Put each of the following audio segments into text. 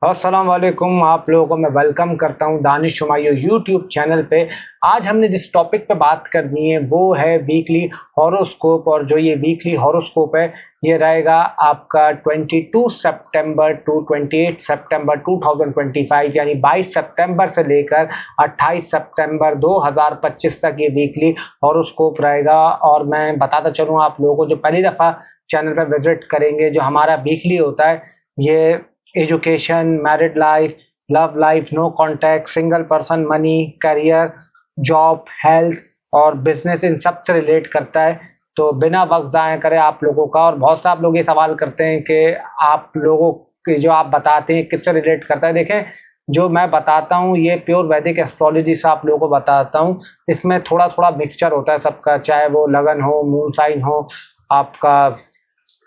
अस्सलाम वालेकुम। आप लोगों को मैं वेलकम करता हूं दानिश शुमाइयो यूट्यूब चैनल पे। आज हमने जिस टॉपिक पे बात करनी है वो है वीकली हॉरोस्कोप। और जो ये वीकली हॉरोस्कोप है ये रहेगा आपका 22 सितंबर टू 28 सितंबर 2025, यानी 22 सितंबर से लेकर 28 सितंबर 2025 तक ये वीकली हॉरोस्कोप रहेगा। और मैं बताता चलूँ आप लोगों को जो पहली दफ़ा चैनल पर विजिट करेंगे, जो हमारा वीकली होता है ये education, married life, love life, no contact, single person, money, career, job, health और बिजनेस, इन सब से रिलेट करता है। तो बिना वक्त ज़ाया करे आप लोगों का, और बहुत से आप लोग ये सवाल करते हैं कि आप लोगों की जो आप बताते हैं किससे रिलेट करता है। देखें, जो मैं बताता हूँ ये प्योर वैदिक एस्ट्रोलॉजी से आप लोगों को बताता हूँ। इसमें थोड़ा थोड़ा मिक्सचर होता है सबका, चाहे वो लगन हो, मून साइन हो, आपका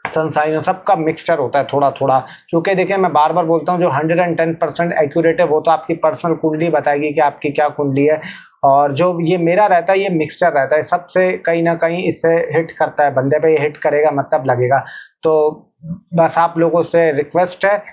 सनसाइन हो, सबका मिक्सचर होता है थोड़ा थोड़ा। क्योंकि देखिए, मैं बार बार बोलता हूँ जो 110% एक्यूरेट है वो तो आपकी पर्सनल कुंडली बताएगी कि आपकी क्या कुंडली है, और जो ये मेरा रहता है ये मिक्सचर रहता है सबसे, कहीं ना कहीं इससे हिट करता है बंदे पे, ये हिट करेगा मतलब लगेगा। तो बस आप लोगों से रिक्वेस्ट है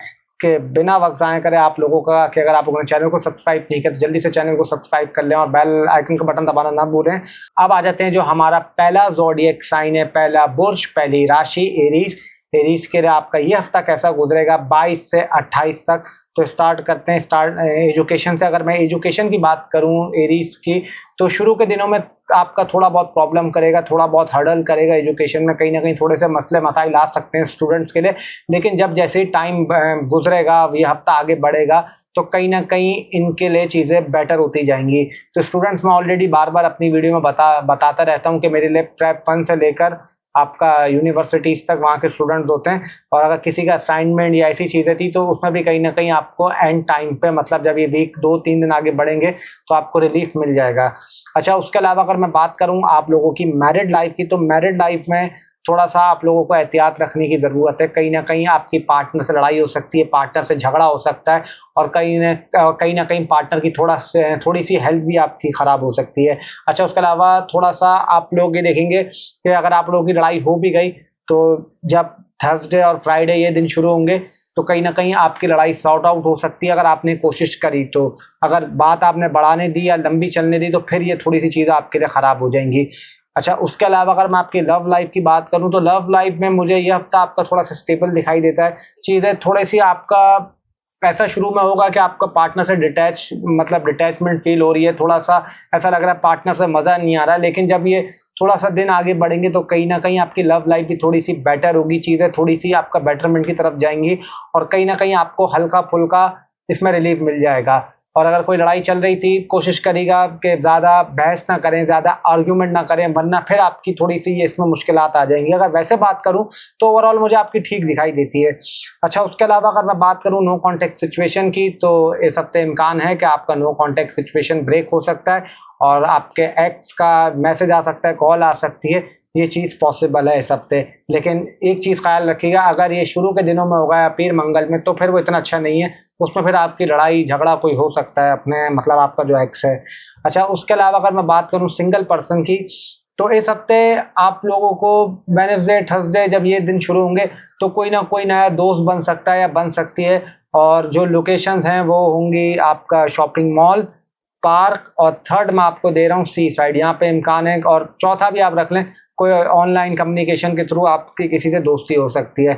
कि बिना वक्त ज़ाया करें आप लोगों का, कि अगर आप लोगों ने चैनल को सब्सक्राइब नहीं किया तो जल्दी से चैनल को सब्सक्राइब कर लें और बेल आइकन का बटन दबाना ना भूलें। अब आ जाते हैं जो हमारा पहला ज़ोडिएक साइन है, पहला बुर्ज, पहली राशि एरीज। एरीज के लिए आपका ये हफ्ता कैसा गुजरेगा 22 से 28 तक। तो स्टार्ट करते हैं एजुकेशन से। अगर मैं एजुकेशन की बात करूं एरीज की, तो शुरू के दिनों में आपका थोड़ा बहुत प्रॉब्लम करेगा, थोड़ा बहुत हर्डल करेगा एजुकेशन में, कहीं ना कहीं थोड़े से मसले मसाइल आ सकते हैं स्टूडेंट्स के लिए। लेकिन जब जैसे ही टाइम गुजरेगा, ये हफ्ता आगे बढ़ेगा, तो कहीं ना कहीं इनके लिए चीज़ें बेटर होती जाएंगी। तो स्टूडेंट्स, मैं ऑलरेडी बार बार अपनी वीडियो में बताता रहता हूँ कि मेरे लिए प्रेप 1 से लेकर आपका यूनिवर्सिटीज तक वहाँ के स्टूडेंट्स होते हैं। और अगर किसी का असाइनमेंट या ऐसी चीज़ें थी तो उसमें भी कहीं ना कहीं आपको एंड टाइम पे, मतलब जब ये वीक 2-3 दिन आगे बढ़ेंगे तो आपको रिलीफ मिल जाएगा। अच्छा, उसके अलावा अगर मैं बात करूँ आप लोगों की मैरिड लाइफ की, तो मैरिड लाइफ में थोड़ा सा आप लोगों को एहतियात रखने की ज़रूरत है। कहीं ना कहीं आपकी पार्टनर से लड़ाई हो सकती है, पार्टनर से झगड़ा हो सकता है, और कहीं ना कहीं पार्टनर की थोड़ी सी हेल्थ भी आपकी ख़राब हो सकती है। अच्छा, उसके अलावा थोड़ा सा आप लोग ये देखेंगे कि अगर आप लोगों की लड़ाई हो भी गई तो जब थर्सडे और फ्राइडे ये दिन शुरू होंगे तो कहीं ना कहीं आपकी लड़ाई सॉर्ट आउट हो सकती है अगर आपने कोशिश करी तो। अगर बात आपने बढ़ाने दी या लंबी चलने दी तो फिर ये थोड़ी सी चीज़ें आपके लिए ख़राब हो जाएंगी। अच्छा, उसके अलावा अगर मैं आपकी लव लाइफ की बात करूं तो लव लाइफ में मुझे ये हफ्ता आपका थोड़ा सा स्टेबल दिखाई देता है। चीज़ें थोड़ी सी आपका ऐसा शुरू में होगा कि आपका पार्टनर से डिटैचमेंट फील हो रही है, थोड़ा सा ऐसा लग रहा है पार्टनर से मज़ा नहीं आ रहा है। लेकिन जब ये थोड़ा सा दिन आगे बढ़ेंगे तो कहीं ना कहीं आपकी लव लाइफ भी थोड़ी सी बेटर होगी, चीज़ें थोड़ी सी आपका बेटरमेंट की तरफ जाएंगी, और कहीं ना कहीं आपको हल्का फुल्का इसमें रिलीफ मिल जाएगा। और अगर कोई लड़ाई चल रही थी, कोशिश करिएगा कि ज़्यादा बहस ना करें, ज़्यादा आर्ग्यूमेंट ना करें, वरना फिर आपकी थोड़ी सी इसमें मुश्किलात आ जाएंगी। अगर वैसे बात करूं तो ओवरऑल मुझे आपकी ठीक दिखाई देती है। अच्छा, उसके अलावा अगर मैं बात करूं नो कॉन्टैक्ट सिचुएशन की, तो इस हफ्ते इम्कान है कि आपका नो कॉन्टैक्ट सिचुएशन ब्रेक हो सकता है और आपके एक्स का मैसेज आ सकता है, कॉल आ सकती है, ये चीज़ पॉसिबल है इस हफ्ते। लेकिन एक चीज़ ख्याल रखिएगा, अगर ये शुरू के दिनों में होगा या पीर मंगल में तो फिर वो इतना अच्छा नहीं है, उसमें फिर आपकी लड़ाई झगड़ा कोई हो सकता है अपने, मतलब आपका जो एक्स है। अच्छा, उसके अलावा अगर मैं बात करूं सिंगल पर्सन की, तो इस हफ्ते आप लोगों को वेडनेसडे थर्सडे जब ये दिन शुरू होंगे तो कोई ना कोई नया दोस्त बन सकता है या बन सकती है। और जो लोकेशंस हैं वो होंगी आपका शॉपिंग मॉल, पार्क, और थर्ड मैं आपको दे रहा हूँ सी साइड, यहाँ पे इम्कान है। और चौथा भी आप रख लें, कोई ऑनलाइन कम्युनिकेशन के थ्रू आपकी किसी से दोस्ती हो सकती है।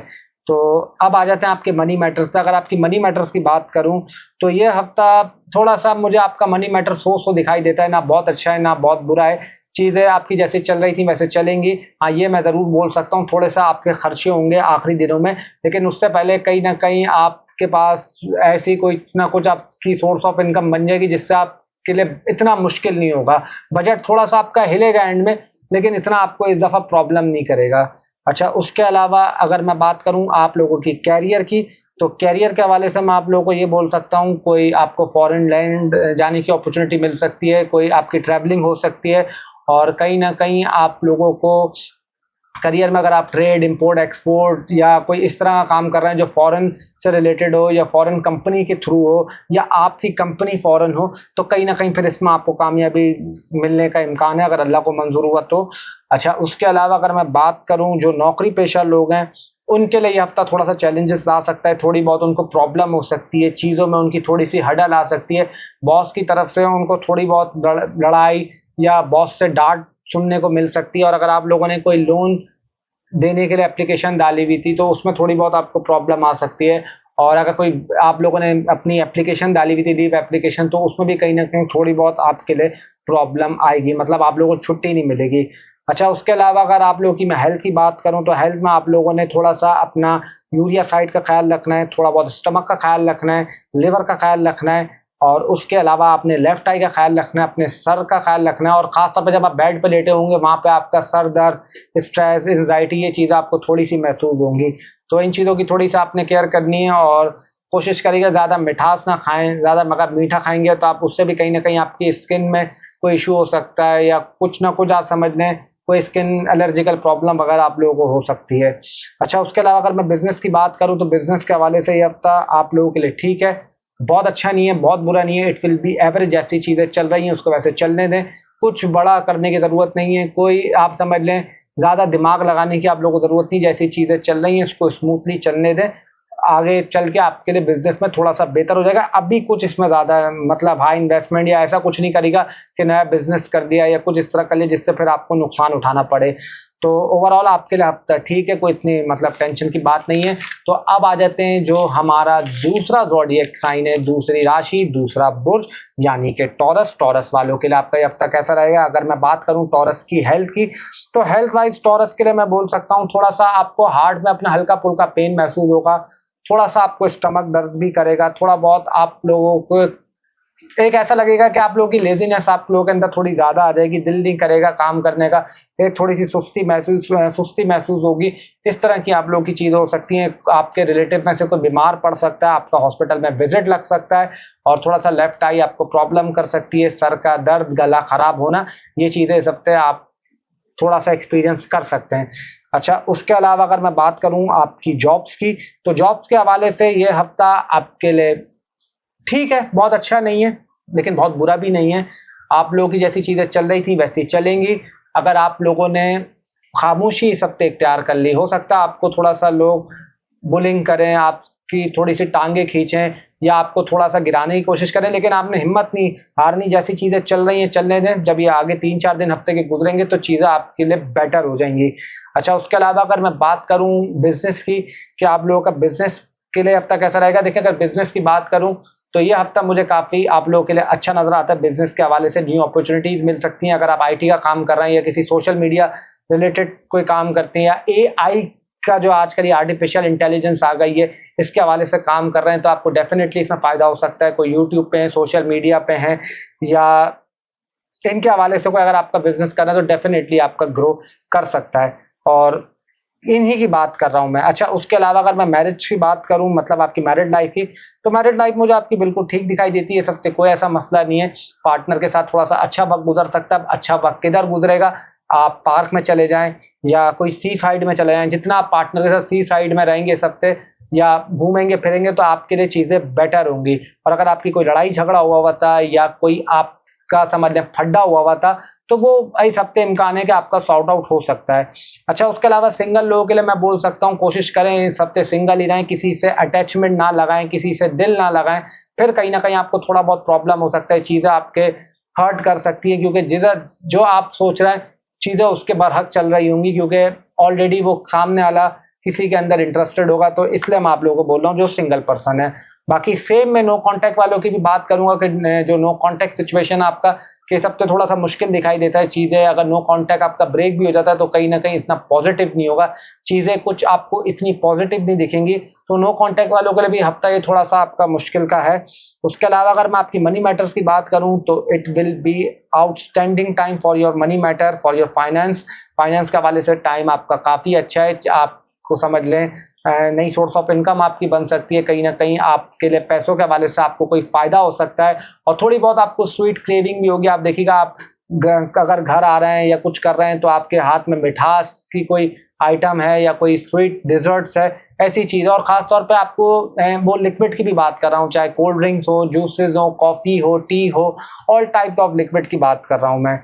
तो अब आ जाते हैं आपके मनी मैटर्स पे। अगर आपकी मनी मैटर्स की बात करूं तो ये हफ्ता थोड़ा सा मुझे आपका मनी मैटर सो दिखाई देता है, ना बहुत अच्छा है ना बहुत बुरा है। चीज़ें आपकी जैसे चल रही थी वैसे चलेंगी। हाँ, ये मैं ज़रूर बोल सकता हूँ थोड़े सा आपके खर्चे होंगे आखिरी दिनों में, लेकिन उससे पहले कहीं ना कहीं आपके पास ऐसी कोई ना कुछ आपकी सोर्स ऑफ इनकम बन जाएगी जिससे आपके लिए इतना मुश्किल नहीं होगा। बजट थोड़ा सा आपका हिलेगा एंड में, लेकिन इतना आपको इस दफ़ा प्रॉब्लम नहीं करेगा। अच्छा, उसके अलावा अगर मैं बात करूं आप लोगों की कैरियर की, तो कैरियर के हवाले से मैं आप लोगों को ये बोल सकता हूं, कोई आपको फॉरेन लैंड जाने की अपॉर्चुनिटी मिल सकती है, कोई आपकी ट्रैवलिंग हो सकती है, और कहीं ना कहीं आप लोगों को करियर में अगर आप ट्रेड, इंपोर्ट, एक्सपोर्ट या कोई इस तरह का काम कर रहे हैं जो फॉरेन से रिलेटेड हो या फॉरेन कंपनी के थ्रू हो या आपकी कंपनी फॉरेन हो, तो कहीं ना कहीं फिर इसमें आपको कामयाबी मिलने का इम्कान है अगर अल्लाह को मंजूर हुआ तो। अच्छा, उसके अलावा अगर मैं बात करूं जो नौकरी पेशा लोग हैं उनके लिए ये हफ्ता थोड़ा सा चैलेंजेस आ सकता है, थोड़ी बहुत उनको प्रॉब्लम हो सकती है, चीज़ों में उनकी थोड़ी सी हडल आ सकती है, बॉस की तरफ से उनको थोड़ी बहुत लड़ाई या बॉस से डांट सुनने को मिल सकती है। और अगर आप लोगों ने कोई लोन देने के लिए एप्लीकेशन डाली हुई थी तो उसमें थोड़ी बहुत आपको प्रॉब्लम आ सकती है। और अगर कोई आप लोगों ने अपनी एप्लीकेशन डाली हुई थी लीव एप्लीकेशन, तो उसमें भी कहीं ना कहीं थोड़ी बहुत आपके लिए प्रॉब्लम आएगी, मतलब आप लोगों को छुट्टी नहीं मिलेगी। अच्छा, उसके अलावा अगर आप लोगों की मैं हेल्थ की बात करूं तो हेल्थ में आप लोगों ने थोड़ा सा अपना यूरिया साइड का ख्याल रखना है, थोड़ा बहुत स्टमक का ख्याल रखना है, लिवर का ख्याल रखना है, और उसके अलावा आपने लेफ्ट आई का ख्याल रखना है, अपने सर का ख्याल रखना है। और खासतौर पर जब आप बेड पे लेटे होंगे वहाँ पे आपका सर दर्द, स्ट्रेस, एंजाइटी, ये चीज़ें आपको थोड़ी सी महसूस होंगी। तो इन चीज़ों की थोड़ी सी आपने केयर करनी है। और कोशिश करिएगा ज़्यादा मिठास ना खाएं, ज़्यादा मगर मीठा खाएंगे तो आप उससे भी कहीं ना कहीं आपकी स्किन में कोई इशू हो सकता है, या कुछ ना कुछ आप समझ लें कोई स्किन एलर्जिकल प्रॉब्लम वगैरह आप लोगों को हो सकती है। अच्छा, उसके अलावा अगर मैं बिजनेस की बात करूं तो बिजनेस के हवाले से ये हफ्ता आप लोगों के लिए ठीक है, बहुत अच्छा नहीं है, बहुत बुरा नहीं है, इट विल बी एवरेज। जैसी चीज़ें चल रही हैं उसको वैसे चलने दें, कुछ बड़ा करने की ज़रूरत नहीं है, कोई आप समझ लें ज़्यादा दिमाग लगाने की आप लोगों को ज़रूरत नहीं। जैसी चीज़ें चल रही हैं उसको स्मूथली चलने दें, आगे चल के आपके लिए बिजनेस में थोड़ा सा बेहतर हो जाएगा। अभी कुछ इसमें ज़्यादा मतलब हाई इन्वेस्टमेंट या ऐसा कुछ नहीं करेगा कि नया बिजनेस कर दिया या कुछ इस तरह कर लिया जिससे फिर आपको नुकसान उठाना पड़े। तो ओवरऑल आपके लिए हफ्ता ठीक है, कोई इतनी मतलब टेंशन की बात नहीं है। तो अब आ जाते हैं जो हमारा दूसरा ज़ोडिएक साइन है, दूसरी राशि, दूसरा बुर्ज, यानी कि टॉरस। टॉरस वालों के लिए आपका ये हफ्ता कैसा रहेगा? अगर मैं बात करूं टॉरस की हेल्थ की, तो हेल्थ वाइज टॉरस के लिए मैं बोल सकता हूं थोड़ा सा आपको हार्ट में अपना हल्का फुल्का पेन महसूस होगा, थोड़ा सा आपको स्टमक दर्द भी करेगा, थोड़ा बहुत आप लोगों को एक ऐसा लगेगा कि आप लोगों की लेजीनेस आप लोगों के अंदर थोड़ी ज्यादा आ जाएगी, दिल नहीं करेगा काम करने का, एक थोड़ी सी सुस्ती महसूस होगी। इस तरह की आप लोगों की चीज़ हो सकती है। आपके रिलेटिव में से कोई बीमार पड़ सकता है, आपका हॉस्पिटल में विजिट लग सकता है, और थोड़ा सा लेफ्ट आई आपको प्रॉब्लम कर सकती है, सर का दर्द, गला खराब होना, ये चीज़ें इस हफ्ते आप थोड़ा सा एक्सपीरियंस कर सकते हैं। अच्छा, उसके अलावा अगर मैं बात करूं आपकी जॉब्स की, तो जॉब्स के हवाले से ये हफ्ता आपके लिए ठीक है, बहुत अच्छा नहीं है लेकिन बहुत बुरा भी नहीं है। आप लोगों की जैसी चीज़ें चल रही थी वैसी चलेंगी। अगर आप लोगों ने खामोशी इस हफ्ते इख्तियार कर ली, हो सकता है आपको थोड़ा सा लोग बुलिंग करें, आपकी थोड़ी सी टांगे खींचें या आपको थोड़ा सा गिराने की कोशिश करें, लेकिन आपने हिम्मत नहीं हारनी। जैसी चीज़ें चल रही हैं चलने दें, जब ये आगे 3-4 दिन हफ्ते के गुजरेंगे तो चीज़ें आपके लिए बेटर हो जाएंगी। अच्छा, उसके अलावा अगर मैं बात करूं बिजनेस की कि आप लोगों का बिजनेस के लिए हफ्ता कैसा रहेगा, देखिए अगर बिजनेस की बात करूं तो ये हफ्ता मुझे काफ़ी आप लोगों के लिए अच्छा नजर आता है। बिजनेस के हवाले से न्यू अपॉर्चुनिटीज़ मिल सकती हैं। अगर आप आईटी का काम कर रहे हैं या किसी सोशल मीडिया रिलेटेड कोई काम करते हैं, या एआई का जो आजकल ये आर्टिफिशियल इंटेलिजेंस आ गई है इसके हवाले से काम कर रहे हैं, तो आपको डेफिनेटली इसमें फ़ायदा हो सकता है। कोई यूट्यूब पे है, सोशल मीडिया पे हैं, या इनके हवाले से कोई अगर आपका बिजनेस कर रहा है तो डेफिनेटली आपका ग्रो कर सकता है, और इन्हीं की बात कर रहा हूं मैं। अच्छा, उसके अलावा अगर मैं मैरिज की बात करूं, मतलब आपकी मैरिड लाइफ की, तो मैरिड लाइफ मुझे आपकी बिल्कुल ठीक दिखाई देती है। सबसे कोई ऐसा मसला नहीं है, पार्टनर के साथ थोड़ा सा अच्छा वक्त गुजर सकता है। अच्छा वक्त किधर गुजरेगा, आप पार्क में चले जाएं या कोई सी साइड में चले जाएं। जितना आप पार्टनर के साथ सी साइड में रहेंगे इस हफ्ते या घूमेंगे फिरेंगे तो आपके लिए चीज़ें बेटर होंगी। और अगर आपकी कोई लड़ाई झगड़ा हुआ था या कोई आपका समझ लें फड्डा हुआ था, तो वो इस हफ्ते इम्कान है कि आपका सॉर्ट आउट हो सकता है। अच्छा, उसके अलावा सिंगल लोगों के लिए मैं बोल सकता हूँ कोशिश करें इस हफ्ते सिंगल ही रहें, किसी से अटैचमेंट ना लगाएं, किसी से दिल ना लगाएं, फिर कहीं ना कहीं आपको थोड़ा बहुत प्रॉब्लम हो सकता है, चीज़ें आपके हर्ट कर सकती है, क्योंकि जिधर जो आप सोच रहे हैं चीज़ें उसके बरहक चल रही होंगी, क्योंकि ऑलरेडी वो सामने वाला किसी के अंदर इंटरेस्टेड होगा। तो इसलिए मैं आप लोगों को बोल रहा हूँ जो सिंगल पर्सन है। बाकी सेम मैं नो कांटेक्ट वालों की भी बात करूंगा कि जो नो कांटेक्ट सिचुएशन आपका के सब तो थोड़ा सा मुश्किल दिखाई देता है। चीज़ें अगर नो कांटेक्ट आपका ब्रेक भी हो जाता है तो कहीं ना कहीं इतना पॉजिटिव नहीं होगा, चीज़ें कुछ आपको इतनी पॉजिटिव नहीं दिखेंगी। तो नो कांटेक्ट वालों के लिए भी हफ्ता ये थोड़ा सा आपका मुश्किल का है। उसके अलावा अगर मैं आपकी मनी मैटर्स की बात करूं तो it will be outstanding time for your money matter, for your finance के हवाले से टाइम आपका काफ़ी अच्छा है। आपको समझ लें नई सोर्स ऑफ इनकम आपकी बन सकती है, कहीं ना कहीं आपके लिए पैसों के हवाले से आपको कोई फ़ायदा हो सकता है। और थोड़ी बहुत आपको स्वीट क्रेविंग भी होगी। आप देखिएगा आप अगर घर आ रहे हैं या कुछ कर रहे हैं तो आपके हाथ में मिठास की कोई आइटम है या कोई स्वीट डिजर्ट्स है, ऐसी चीज़। और ख़ास तौर पे आपको वो लिक्विड की भी बात कर रहा हूँ, चाहे कोल्ड ड्रिंक्स हो, जूसेस हो, कॉफ़ी हो, टी हो, ऑल टाइप ऑफ लिक्विड की बात कर रहा हूँ मैं।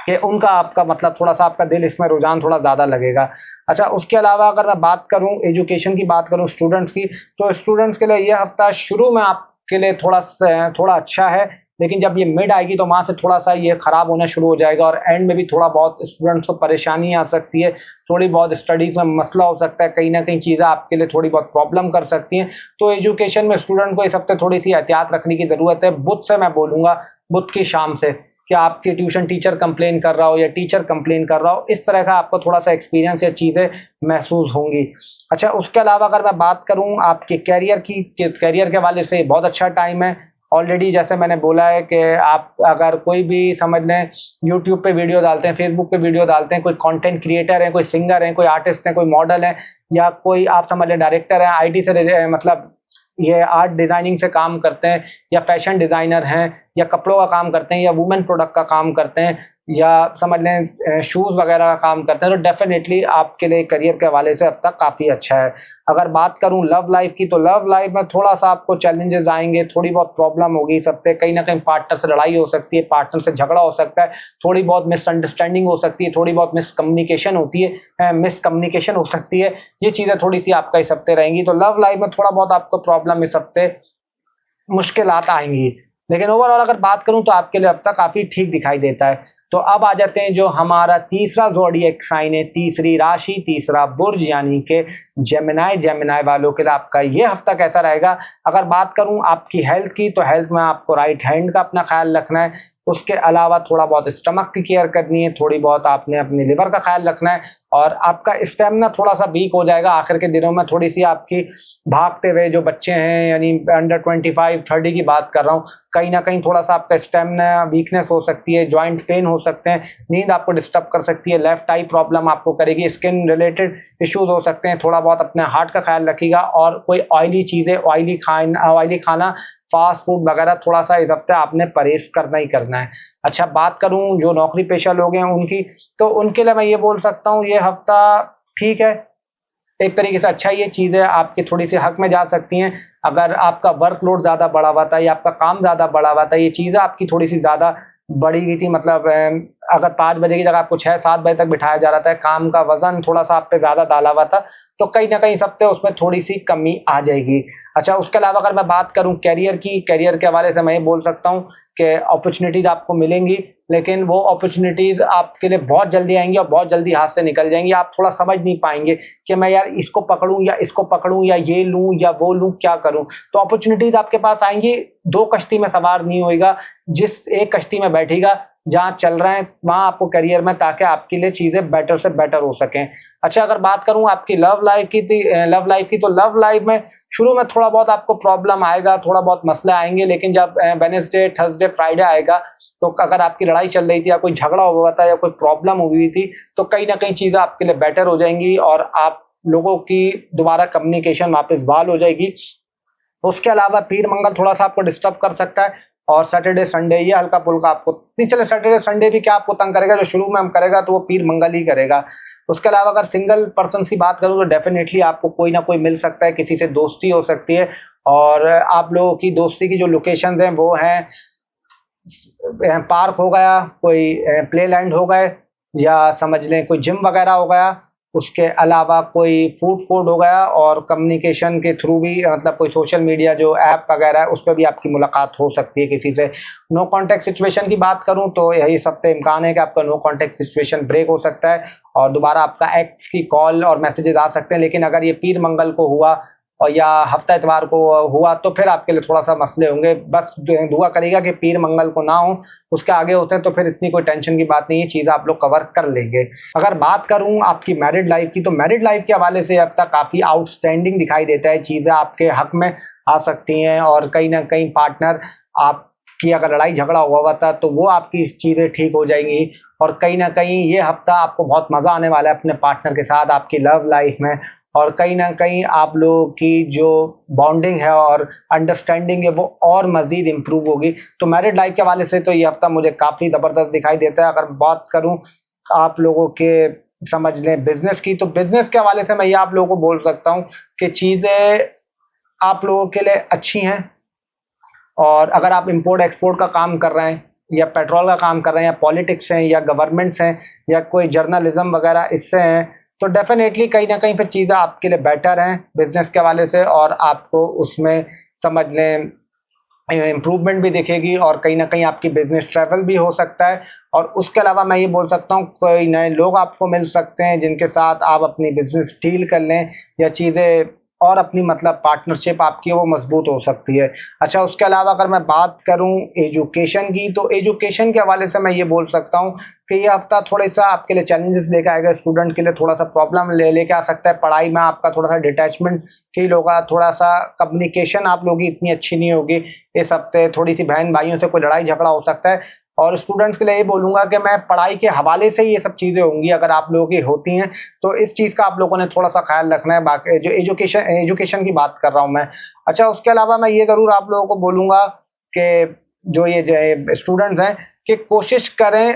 कि उनका आपका मतलब थोड़ा सा आपका दिल इसमें रुझान थोड़ा ज़्यादा लगेगा। अच्छा, उसके अलावा अगर मैं बात करूं एजुकेशन की, बात करूं स्टूडेंट्स की, तो स्टूडेंट्स के लिए ये हफ्ता शुरू में आपके लिए थोड़ा अच्छा है, लेकिन जब ये मिड आएगी तो वहाँ से थोड़ा सा ये ख़राब होना शुरू हो जाएगा और एंड में भी थोड़ा बहुत स्टूडेंट्स को परेशानी आ सकती है, थोड़ी बहुत स्टडीज़ में मसला हो सकता है, कहीं ना कहीं चीज़ें आपके लिए थोड़ी बहुत प्रॉब्लम कर सकती हैं। तो एजुकेशन में स्टूडेंट को इस हफ्ते थोड़ी सी एहतियात रखने की ज़रूरत है। बुध से मैं बोलूँगा, बुध की शाम से, कि आपके ट्यूशन टीचर कंप्लेन कर रहा हो या टीचर कंप्लेन कर रहा हो, इस तरह का आपको थोड़ा सा एक्सपीरियंस या चीज़ें महसूस होंगी। अच्छा, उसके अलावा अगर मैं बात करूं आपके कैरियर की, कैरियर के हवाले से बहुत अच्छा टाइम है। ऑलरेडी जैसे मैंने बोला है कि आप अगर कोई भी समझ लें यूट्यूब पे वीडियो डालते हैं, फेसबुक पे वीडियो डालते हैं, कोई कंटेंट क्रिएटर है, कोई सिंगर है, कोई आर्टिस्ट है, कोई मॉडल है, या कोई आप समझ लें डायरेक्टर है, आईटी से मतलब ये आर्ट डिज़ाइनिंग से काम करते हैं, या फैशन डिज़ाइनर हैं, या कपड़ों का काम करते हैं, या वुमेन प्रोडक्ट का काम करते हैं, या समझ लें शूज़ वगैरह का काम करते हैं, तो डेफिनेटली आपके लिए करियर के हवाले से हफ्ता काफ़ी अच्छा है। अगर बात करूं लव लाइफ की, तो लव लाइफ में थोड़ा सा आपको चैलेंजेस आएंगे, थोड़ी बहुत प्रॉब्लम होगी इस हफ्ते, कहीं ना कहीं पार्टनर से लड़ाई हो सकती है, पार्टनर से झगड़ा हो सकता है, थोड़ी बहुत मिसअंडरस्टैंडिंग हो सकती है, थोड़ी बहुत मिसकम्युनिकेशन हो सकती है। ये चीज़ें थोड़ी सी आपका इस हफ्ते रहेंगी। तो लव लाइफ में थोड़ा बहुत आपको प्रॉब्लम इस हफ्ते, मुश्किलात आएंगी, लेकिन ओवरऑल अगर बात करूं तो आपके लिए हफ्ता काफी ठीक दिखाई देता है। तो अब आ जाते हैं जो हमारा तीसरा ज़ोडिएक साइन है, तीसरी राशि, तीसरा बुर्ज, यानी कि जेमिनाई वालों के लिए आपका ये हफ्ता कैसा रहेगा। अगर बात करूं आपकी हेल्थ की, तो हेल्थ में आपको राइट हैंड का अपना ख्याल रखना है, उसके अलावा थोड़ा बहुत स्टमक की केयर करनी है, थोड़ी बहुत आपने अपने लिवर का ख्याल रखना है, और आपका स्टेमिना थोड़ा सा वीक हो जाएगा आखिर के दिनों में। थोड़ी सी आपकी भागते हुए जो बच्चे हैं, यानी अंडर 25-30 की बात कर रहा हूँ, कहीं ना कहीं थोड़ा सा आपका स्टेमिना वीकनेस हो सकती है, जॉइंट पेन हो सकते हैं, नींद आपको डिस्टर्ब कर सकती है, लेफ्ट आई प्रॉब्लम आपको करेगी, स्किन रिलेटेड इश्यूज हो सकते हैं, थोड़ा बहुत अपने हार्ट का ख्याल रखिएगा, और कोई ऑयली चीज़ें, ऑयली खाना, फास्ट फूड वगैरह थोड़ा सा इस हफ्ते आपने परहेज करना ही करना है। अच्छा, बात करूं जो नौकरी पेशा लोग हैं उनकी, तो उनके लिए मैं ये बोल सकता हूं ये हफ्ता ठीक है, एक तरीके से अच्छा, ये चीज़ें आपकी थोड़ी सी हक में जा सकती हैं। अगर आपका वर्कलोड ज़्यादा बढ़ा हुआ था या आपका काम ज़्यादा बढ़ा हुआ था, ये चीज़ें आपकी थोड़ी सी ज़्यादा बढ़ी हुई थी, मतलब अगर 5 बजे की जगह आपको 6-7 बजे तक बिठाया जा रहा था, काम का वजन थोड़ा सा आप पे ज़्यादा डाला हुआ था, तो कहीं ना कहीं सब पे उसमें थोड़ी सी कमी आ जाएगी। अच्छा, उसके अलावा अगर मैं बात करूं कैरियर की, कैरियर के हवाले से मैं ये बोल सकता हूं कि अपॉर्चुनिटीज़ आपको मिलेंगी, लेकिन वो अपॉर्चुनिटीज़ आपके लिए बहुत जल्दी आएंगी और बहुत जल्दी हाथ से निकल जाएंगी। आप थोड़ा समझ नहीं पाएंगे कि मैं यार इसको पकड़ूं या इसको पकड़ूं, या ये लूं या वो लूं, क्या करूं। तो अपॉर्चुनिटीज़ आपके पास आएंगी, 2 कश्ती में सवार नहीं होएगा, जिस एक कश्ती में बैठेगा जहाँ चल रहे हैं वहाँ आपको करियर में, ताकि आपके लिए चीज़ें बेटर से बेटर हो सकें। अच्छा, अगर बात करूँ आपकी लव लाइफ की, तो लव लाइफ में शुरू में थोड़ा बहुत आपको प्रॉब्लम आएगा, थोड़ा बहुत मसले आएंगे, लेकिन जब वेडनेसडे, थर्सडे, फ्राइडे आएगा, तो अगर आपकी लड़ाई चल रही थी या कोई झगड़ा हुआ था या कोई प्रॉब्लम हुई थी, तो कहीं ना कहीं चीज़ें आपके लिए बेटर हो जाएंगी और आप लोगों की दोबारा कम्युनिकेशन वापस बहाल हो जाएगी। उसके अलावा पीर मंगल थोड़ा सा आपको डिस्टर्ब कर सकता है, और सैटरडे संडे ये हल्का फुल्का आपको नहीं चले, सैटरडे संडे भी क्या आपको तंग करेगा, जो शुरू में हम करेगा तो वो पीर मंगल ही करेगा। उसके अलावा अगर सिंगल पर्सन की बात करूँ तो डेफिनेटली आपको कोई ना कोई मिल सकता है, किसी से दोस्ती हो सकती है, और आप लोगों की दोस्ती की जो लोकेशंस हैं वो हैं पार्क हो गया, कोई प्ले लैंड हो गए, या समझ लें कोई जिम वगैरह हो गया, उसके अलावा कोई फूड कोर्ट हो गया, और कम्युनिकेशन के थ्रू भी मतलब कोई सोशल मीडिया जो ऐप वगैरह है उस पर भी आपकी मुलाकात हो सकती है किसी से। नो कांटेक्ट सिचुएशन की बात करूं तो यही सबसे इम्कान है कि आपका नो कांटेक्ट सिचुएशन ब्रेक हो सकता है और दोबारा आपका एक्स की कॉल और मैसेजेस आ सकते हैं। लेकिन अगर ये पीर मंगल को हुआ और या हफ्ता इतवार को हुआ तो फिर आपके लिए थोड़ा सा मसले होंगे। बस दुआ करेगा कि पीर मंगल को ना हो, उसके आगे होते हैं तो फिर इतनी कोई टेंशन की बात नहीं है, चीज़ आप लोग कवर कर लेंगे। अगर बात करूं आपकी मैरिड लाइफ की, तो मैरिड लाइफ के हवाले से हफ्ता काफ़ी आउटस्टैंडिंग दिखाई देता है, चीज़ें आपके हक में आ सकती हैं, और कहीं ना कहीं पार्टनर आपकी अगर लड़ाई झगड़ा हुआ था तो वो आपकी चीज़ें ठीक हो जाएंगी, और कहीं ना कहीं ये हफ्ता आपको बहुत मज़ा आने वाला है अपने पार्टनर के साथ आपकी लव लाइफ में, और कहीं ना कहीं आप लोगों की जो बॉन्डिंग है और अंडरस्टैंडिंग है वो और मज़ीद इम्प्रूव होगी। तो मैरिड लाइफ के हवाले से तो ये हफ्ता मुझे काफ़ी ज़बरदस्त दिखाई देता है। अगर बात करूं आप लोगों के समझ लें बिजनेस की, तो बिजनेस के हवाले से मैं ये आप लोगों को बोल सकता हूं कि चीज़ें आप लोगों के लिए अच्छी हैं, और अगर आप इंपोर्ट एक्सपोर्ट का काम कर रहे हैं या पेट्रोल का काम कर रहे हैं या पॉलिटिक्स हैं या गवर्नमेंट्स हैं या कोई जर्नलिज्म वगैरह इससे हैं, तो डेफिनेटली कहीं ना कहीं पर चीज़ें आपके लिए बेटर हैं बिजनेस के हवाले से, और आपको उसमें समझ लें इम्प्रूवमेंट भी दिखेगी और कहीं ना कहीं आपकी बिजनेस ट्रैवल भी हो सकता है। और उसके अलावा मैं ये बोल सकता हूँ कोई नए लोग आपको मिल सकते हैं जिनके साथ आप अपनी बिजनेस डील कर लें या चीज़ें और अपनी मतलब पार्टनरशिप आपकी वो मजबूत हो सकती है। अच्छा, उसके अलावा अगर मैं बात करूं एजुकेशन की, तो एजुकेशन के हवाले से मैं ये बोल सकता हूं कि ये हफ्ता थोड़ा सा आपके लिए चैलेंजेस लेकर आएगा। स्टूडेंट के लिए थोड़ा सा प्रॉब्लम लेके आ सकता है। पढ़ाई में आपका थोड़ा सा डिटैचमेंट फील होगा, थोड़ा सा कम्युनिकेशन आप लोगों की इतनी अच्छी नहीं होगी इस हफ्ते, थोड़ी सी बहन भाइयों से कोई लड़ाई झगड़ा हो सकता है। और स्टूडेंट्स के लिए ये बोलूँगा कि मैं पढ़ाई के हवाले से ये सब चीज़ें होंगी अगर आप लोगों की होती हैं, तो इस चीज़ का आप लोगों ने थोड़ा सा ख्याल रखना है। बाकी जो एजुकेशन की बात कर रहा हूँ मैं। अच्छा, उसके अलावा मैं ये ज़रूर आप लोगों को बोलूँगा कि जो ये स्टूडेंट्स हैं कि कोशिश करें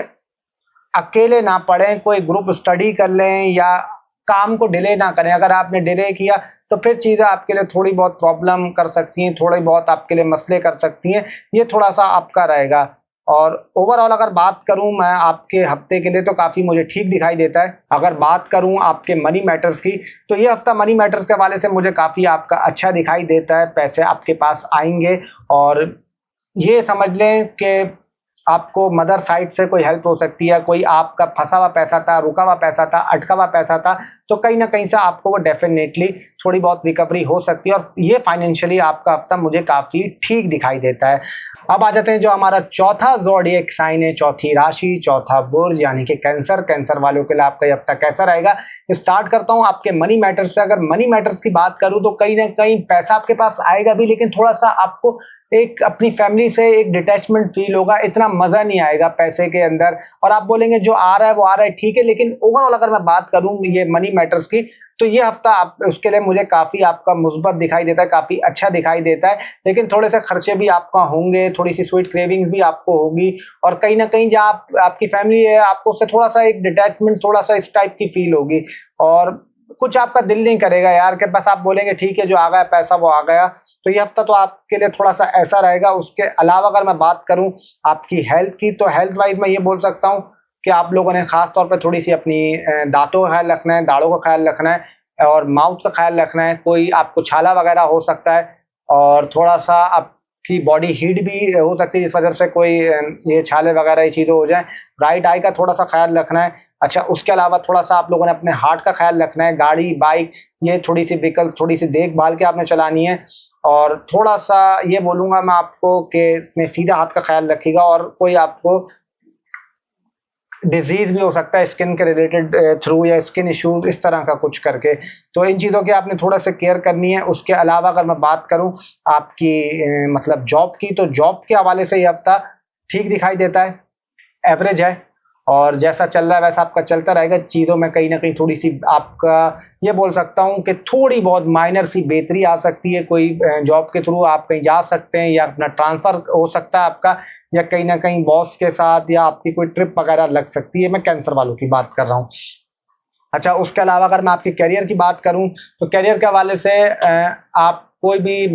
अकेले ना पढ़ें, कोई ग्रुप स्टडी कर लें या काम को डिले ना करें। अगर आपने डिले किया तो फिर चीज़ें आपके लिए थोड़ी बहुत प्रॉब्लम कर सकती हैं, थोड़ी बहुत आपके लिए मसले कर सकती हैं। ये थोड़ा सा आपका रहेगा। और ओवरऑल अगर बात करूं मैं आपके हफ्ते के लिए तो काफ़ी मुझे ठीक दिखाई देता है। अगर बात करूं आपके मनी मैटर्स की, तो ये हफ्ता मनी मैटर्स के हवाले से मुझे काफ़ी आपका अच्छा दिखाई देता है। पैसे आपके पास आएंगे और ये समझ लें कि आपको मदर साइड से कोई हेल्प हो सकती है। कोई आपका फंसा हुआ पैसा था, रुका हुआ पैसा था, अटका हुआ पैसा था, तो कहीं ना कहीं से आपको वो डेफिनेटली थोड़ी बहुत रिकवरी हो सकती है। और ये फाइनेंशियली आपका हफ्ता मुझे काफ़ी ठीक दिखाई देता है। अब आ जाते हैं जो हमारा चौथा ज़ोडिएक साइन है, चौथी राशि, चौथा बुर्ज यानी कि कैंसर। कैंसर वालों के लिए आपका ये हफ्ता कैसा रहेगा, स्टार्ट करता हूँ आपके मनी मैटर्स से। अगर मनी मैटर्स की बात करूँ तो कहीं ना कहीं पैसा आपके पास आएगा भी, लेकिन थोड़ा सा आपको एक अपनी फैमिली से एक डिटैचमेंट फील होगा, इतना मज़ा नहीं आएगा पैसे के अंदर। और आप बोलेंगे जो आ रहा है वो आ रहा है, ठीक है, लेकिन ओवरऑल अगर मैं बात करूँ ये मनी मैटर्स की, तो ये हफ्ता आप उसके लिए मुझे काफ़ी आपका मुस्बत दिखाई देता है, काफ़ी अच्छा दिखाई देता है। लेकिन थोड़े से खर्चे भी आपका होंगे, थोड़ी सी स्वीट क्रेविंग्स भी आपको होगी, और कहीं ना कहीं जो आपकी फैमिली है आपको उससे थोड़ा सा एक डिटैचमेंट, थोड़ा सा इस टाइप की फील होगी। और कुछ आपका दिल नहीं करेगा यार कि बस आप बोलेंगे ठीक है जो आ गया पैसा वो आ गया। तो ये हफ्ता तो आपके लिए थोड़ा सा ऐसा रहेगा। उसके अलावा अगर मैं बात करूं आपकी हेल्थ की, तो हेल्थ वाइज मैं ये बोल सकता हूं कि आप लोगों ने खास तौर पे थोड़ी सी अपनी दांतों का ख्याल रखना है, दाढ़ों का ख्याल रखना है और माउथ का ख्याल रखना है। कोई आपको छाला वगैरह हो सकता है और थोड़ा सा आपकी बॉडी हीट भी हो सकती है, जिस वजह से कोई ये छाले वगैरह ये चीज़ें हो जाए। राइट आई का थोड़ा सा ख्याल रखना है। अच्छा, उसके अलावा थोड़ा सा आप लोगों ने अपने हार्ट का ख्याल रखना है। गाड़ी बाइक ये थोड़ी सी व्हीकल थोड़ी सी देखभाल के आपने चलानी है। और थोड़ा सा ये बोलूँगा मैं आपको कि इसमें सीधा हाथ का ख्याल रखिएगा। और कोई आपको डिजीज़ भी हो सकता है स्किन के रिलेटेड थ्रू, या स्किन इश्यूज इस तरह का कुछ करके, तो इन चीज़ों की आपने थोड़ा सा केयर करनी है। उसके अलावा अगर मैं बात करूं आपकी मतलब जॉब की, तो जॉब के हवाले से ये हफ्ता ठीक दिखाई देता है, एवरेज है, और जैसा चल रहा है वैसा आपका चलता रहेगा। चीज़ों में कहीं ना कहीं थोड़ी सी आपका ये बोल सकता हूँ कि थोड़ी बहुत माइनर सी बेहतरी आ सकती है। कोई जॉब के थ्रू आप कहीं जा सकते हैं, या अपना ट्रांसफ़र हो सकता है आपका, या कहीं ना कहीं बॉस के साथ, या आपकी कोई ट्रिप वगैरह लग सकती है। मैं कैंसर वालों की बात कर रहा हूँ। अच्छा, उसके अलावा अगर मैं आपके करियर की बात करूं, तो करियर के हवाले से आप कोई भी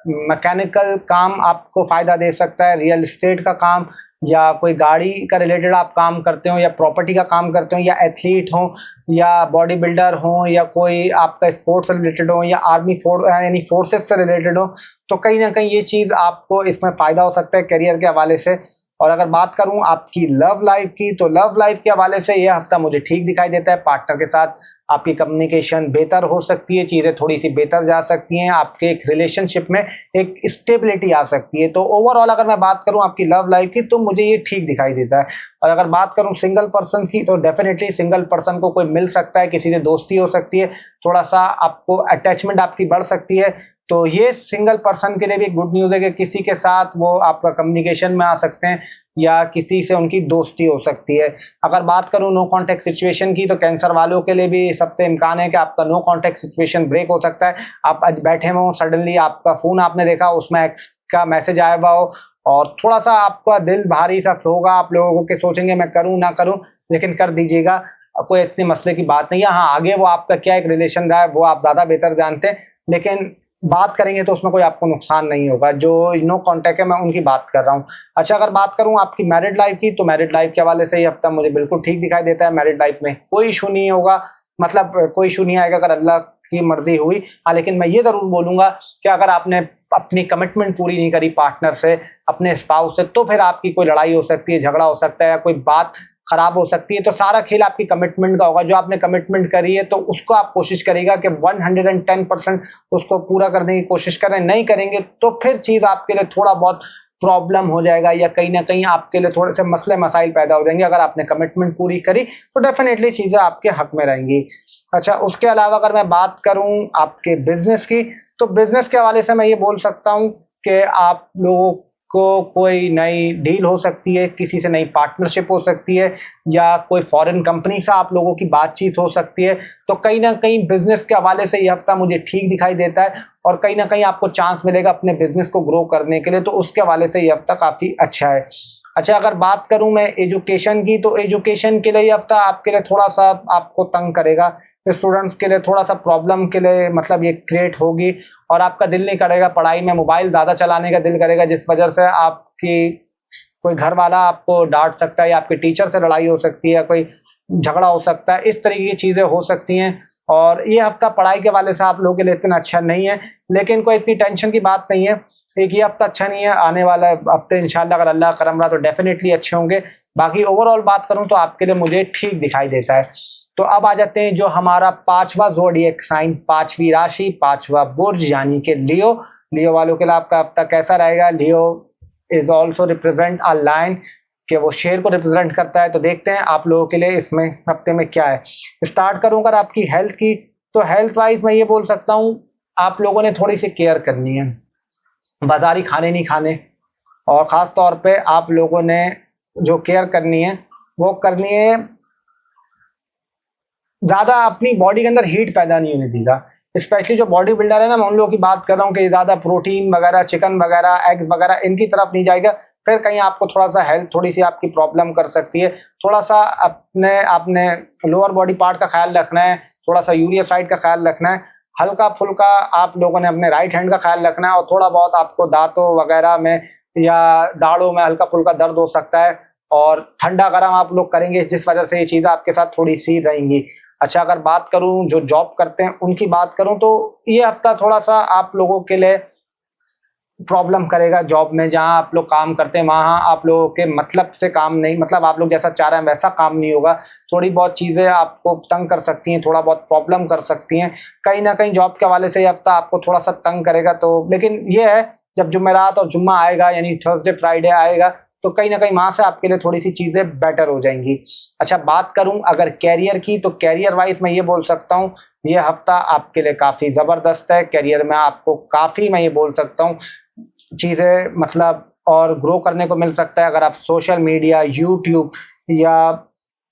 मैकेनिकल काम आपको फ़ायदा दे सकता है, रियल इस्टेट का काम, या कोई गाड़ी का रिलेटेड आप काम करते हो, या प्रॉपर्टी का काम करते हो, या एथलीट हो, या बॉडी बिल्डर हो, या कोई आपका स्पोर्ट्स से रिलेटेड हो, या आर्मी यानी फोर्सेस से रिलेटेड हो, तो कहीं ना कहीं ये चीज़ आपको इसमें फ़ायदा हो सकता है करियर के हवाले से। और अगर बात करूं आपकी लव लाइफ की, तो लव लाइफ के हवाले से यह हफ्ता मुझे ठीक दिखाई देता है। पार्टनर के साथ आपकी कम्युनिकेशन बेहतर हो सकती है, चीज़ें थोड़ी सी बेहतर जा सकती हैं, आपके एक रिलेशनशिप में एक स्टेबिलिटी आ सकती है। तो ओवरऑल अगर मैं बात करूं आपकी लव लाइफ की, तो मुझे ये ठीक दिखाई देता है। और अगर बात करूं सिंगल पर्सन की, तो डेफिनेटली सिंगल पर्सन को कोई मिल सकता है, किसी से दोस्ती हो सकती है, थोड़ा सा आपको अटैचमेंट आपकी बढ़ सकती है। तो ये सिंगल पर्सन के लिए भी गुड न्यूज़ है कि किसी के साथ वो आपका कम्युनिकेशन में आ सकते हैं, या किसी से उनकी दोस्ती हो सकती है। अगर बात करूं नो कांटेक्ट सिचुएशन की, तो कैंसर वालों के लिए भी सबसे इम्कान है कि आपका नो कांटेक्ट सिचुएशन ब्रेक हो सकता है। आप आज बैठे हो, सडनली आपका फ़ोन आपने देखा, उसमें एक्स का मैसेज आया हुआ हो, और थोड़ा सा आपका दिल भारी सा होगा, आप लोगों के सोचेंगे मैं करूँ ना करूँ, लेकिन कर दीजिएगा, कोई इतने मसले की बात नहीं है। हाँ, आगे वो आपका क्या एक रिलेशन रहा है वो आप ज़्यादा बेहतर जानते हैं, लेकिन बात करेंगे तो उसमें कोई आपको नुकसान नहीं होगा। जो नो कांटेक्ट है मैं उनकी बात कर रहा हूँ। अच्छा, अगर बात करूँ आपकी मैरिड लाइफ की, तो मैरिड लाइफ के हवाले से ये हफ्ता मुझे बिल्कुल ठीक दिखाई देता है। मैरिड लाइफ में कोई इशू नहीं होगा, मतलब कोई इशू नहीं आएगा अगर अल्लाह की मर्जी हुई। हाँ, लेकिन मैं ये जरूर बोलूंगा कि अगर आपने अपनी कमिटमेंट पूरी नहीं करी पार्टनर से, अपने स्पाउस से, तो फिर आपकी कोई लड़ाई हो सकती है, झगड़ा हो सकता है, या कोई बात खराब हो सकती है। तो सारा खेल आपकी कमिटमेंट का होगा। जो आपने कमिटमेंट करी है तो उसको आप कोशिश करेगा कि 110% उसको पूरा करने की कोशिश करें। नहीं करेंगे तो फिर चीज आपके लिए थोड़ा बहुत प्रॉब्लम हो जाएगा, या कहीं ना कहीं आपके लिए थोड़े से मसले मसाइल पैदा हो जाएंगे। अगर आपने कमिटमेंट पूरी करी तो डेफिनेटली चीजें आपके हक में रहेंगी। अच्छा, उसके अलावा अगर मैं बात करूं आपके बिजनेस की, तो बिजनेस के हवाले से मैं ये बोल सकता हूं कि आप लोगों को कोई नई डील हो सकती है, किसी से नई पार्टनरशिप हो सकती है, या कोई फॉरेन कंपनी से आप लोगों की बातचीत हो सकती है। तो कहीं ना कहीं बिजनेस के हवाले से ये हफ्ता मुझे ठीक दिखाई देता है, और कहीं ना कहीं आपको चांस मिलेगा अपने बिजनेस को ग्रो करने के लिए। तो उसके हवाले से ये हफ्ता काफी अच्छा है। अच्छा, अगर बात करूं मैं एजुकेशन की, तो एजुकेशन के लिए ये हफ्ता आपके लिए थोड़ा सा आपको तंग करेगा। स्टूडेंट्स के लिए थोड़ा सा प्रॉब्लम के लिए मतलब ये क्रिएट होगी, और आपका दिल नहीं करेगा पढ़ाई में, मोबाइल ज्यादा चलाने का दिल करेगा, जिस वजह से आपकी कोई घर वाला आपको डांट सकता है, या आपके टीचर से लड़ाई हो सकती है, या कोई झगड़ा हो सकता है। इस तरीके की चीजें हो सकती हैं। और ये हफ्ता पढ़ाई के वाले से आप लोगों के लिए इतना अच्छा नहीं है, लेकिन कोई इतनी टेंशन की बात नहीं है। एक ये हफ्ता अच्छा नहीं है, आने वाला हफ्ते इंशाल्लाह अगर अल्लाह करम रहा तो डेफिनेटली अच्छे होंगे। बाकी ओवरऑल बात करूं तो आपके लिए मुझे ठीक दिखाई देता है। तो अब आ जाते हैं जो हमारा पांचवा ज़ोडिएक साइन, पांचवी राशि, पांचवा बुर्ज, यानी कि लियो। लियो वालों के लिए आपका हफ्ता कैसा रहेगा? Leo is also represent a lion, कि वो शेर को रिप्रेजेंट करता है। तो देखते हैं आप लोगों के लिए इसमें हफ्ते में क्या है। स्टार्ट करूं अगर आपकी हेल्थ की, तो हेल्थ वाइज मैं ये बोल सकता हूं आप लोगों ने थोड़ी सी केयर करनी है, बाजारी खाने नहीं खाने, और ख़ास तौर पे आप लोगों ने जो केयर करनी है वो करनी है, ज़्यादा अपनी बॉडी के अंदर हीट पैदा नहीं होने देगा। स्पेशली जो बॉडी बिल्डर है ना, मैं उन लोगों की बात कर रहा हूँ कि ज़्यादा प्रोटीन वगैरह, चिकन वगैरह, एग्स वगैरह इनकी तरफ नहीं जाएगा। फिर कहीं आपको थोड़ा सा हेल्थ थोड़ी सी आपकी प्रॉब्लम कर सकती है। थोड़ा सा अपने लोअर बॉडी पार्ट का ख्याल रखना है, थोड़ा सा यूरिया साइड का ख्याल रखना है, हल्का फुल्का आप लोगों ने अपने राइट हैंड का ख्याल रखना है, और थोड़ा बहुत आपको दांतों वगैरह में या दाढ़ों में हल्का फुल्का दर्द हो सकता है, और ठंडा गर्म आप लोग करेंगे, जिस वजह से ये चीज़ें आपके साथ थोड़ी सी रहेंगी। अच्छा, अगर बात करूं जो जॉब करते हैं उनकी बात करूं, तो ये हफ्ता थोड़ा सा आप लोगों के लिए प्रॉब्लम करेगा। जॉब में जहां आप लोग काम करते हैं वहां आप लोगों के मतलब से काम नहीं, मतलब आप लोग जैसा चाह रहे हैं वैसा काम नहीं होगा। थोड़ी बहुत चीज़ें आपको तंग कर सकती हैं, थोड़ा बहुत प्रॉब्लम कर सकती हैं। कहीं ना कहीं जॉब के हवाले से ये हफ्ता आपको थोड़ा सा तंग करेगा। तो लेकिन ये है, जब जुमेरात और जुम्मा आएगा, यानी थर्सडे फ्राइडे आएगा, तो कहीं ना कहीं वहां से आपके लिए थोड़ी सी चीज़ें बेटर हो जाएंगी। अच्छा, बात करूं अगर कैरियर की, तो कैरियर वाइज मैं ये बोल सकता हूं ये हफ्ता आपके लिए काफ़ी ज़बरदस्त है। कैरियर में आपको काफ़ी, मैं ये बोल सकता हूँ, चीज़ें मतलब और ग्रो करने को मिल सकता है। अगर आप सोशल मीडिया, यूट्यूब या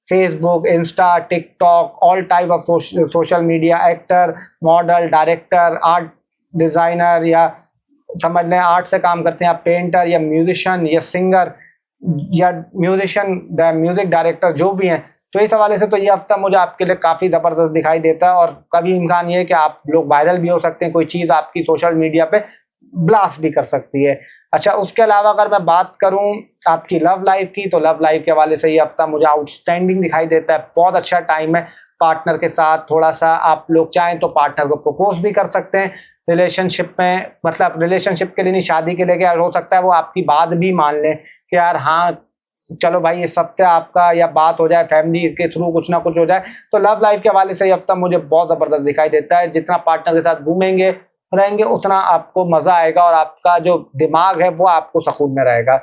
Facebook, Insta, TikTok, all type of social media, actor, model, director, art designer, या समझ लें आर्ट से काम करते हैं, आप पेंटर या म्यूजिशियन या सिंगर या म्यूजिक डायरेक्टर जो भी हैं, तो इस हवाले से तो ये हफ्ता मुझे आपके लिए काफ़ी ज़बरदस्त दिखाई देता है। और कभी इम्कान ये है कि आप लोग वायरल भी हो सकते हैं, कोई चीज़ आपकी सोशल मीडिया पे ब्लास्ट भी कर सकती है। अच्छा, उसके अलावा अगर मैं बात करूं आपकी लव लाइफ की, तो लव लाइफ के हवाले से ये हफ्ता मुझे आउटस्टैंडिंग दिखाई देता है। बहुत अच्छा टाइम है पार्टनर के साथ। थोड़ा सा आप लोग चाहें तो पार्टनर को प्रपोज भी कर सकते हैं रिलेशनशिप में, मतलब रिलेशनशिप के लिए नहीं, शादी के लिए। क्या हो सकता है वो आपकी बात भी मान लें कि यार हाँ चलो भाई इस हफ्ते आपका या बात हो जाए, फैमिली के थ्रू कुछ ना कुछ हो जाए। तो लव लाइफ के हवाले से ये हफ्ता मुझे बहुत ज़बरदस्त दिखाई देता है। जितना पार्टनर के साथ घूमेंगे रहेंगे उतना आपको मज़ा आएगा, और आपका जो दिमाग है वो आपको सुकून में रहेगा।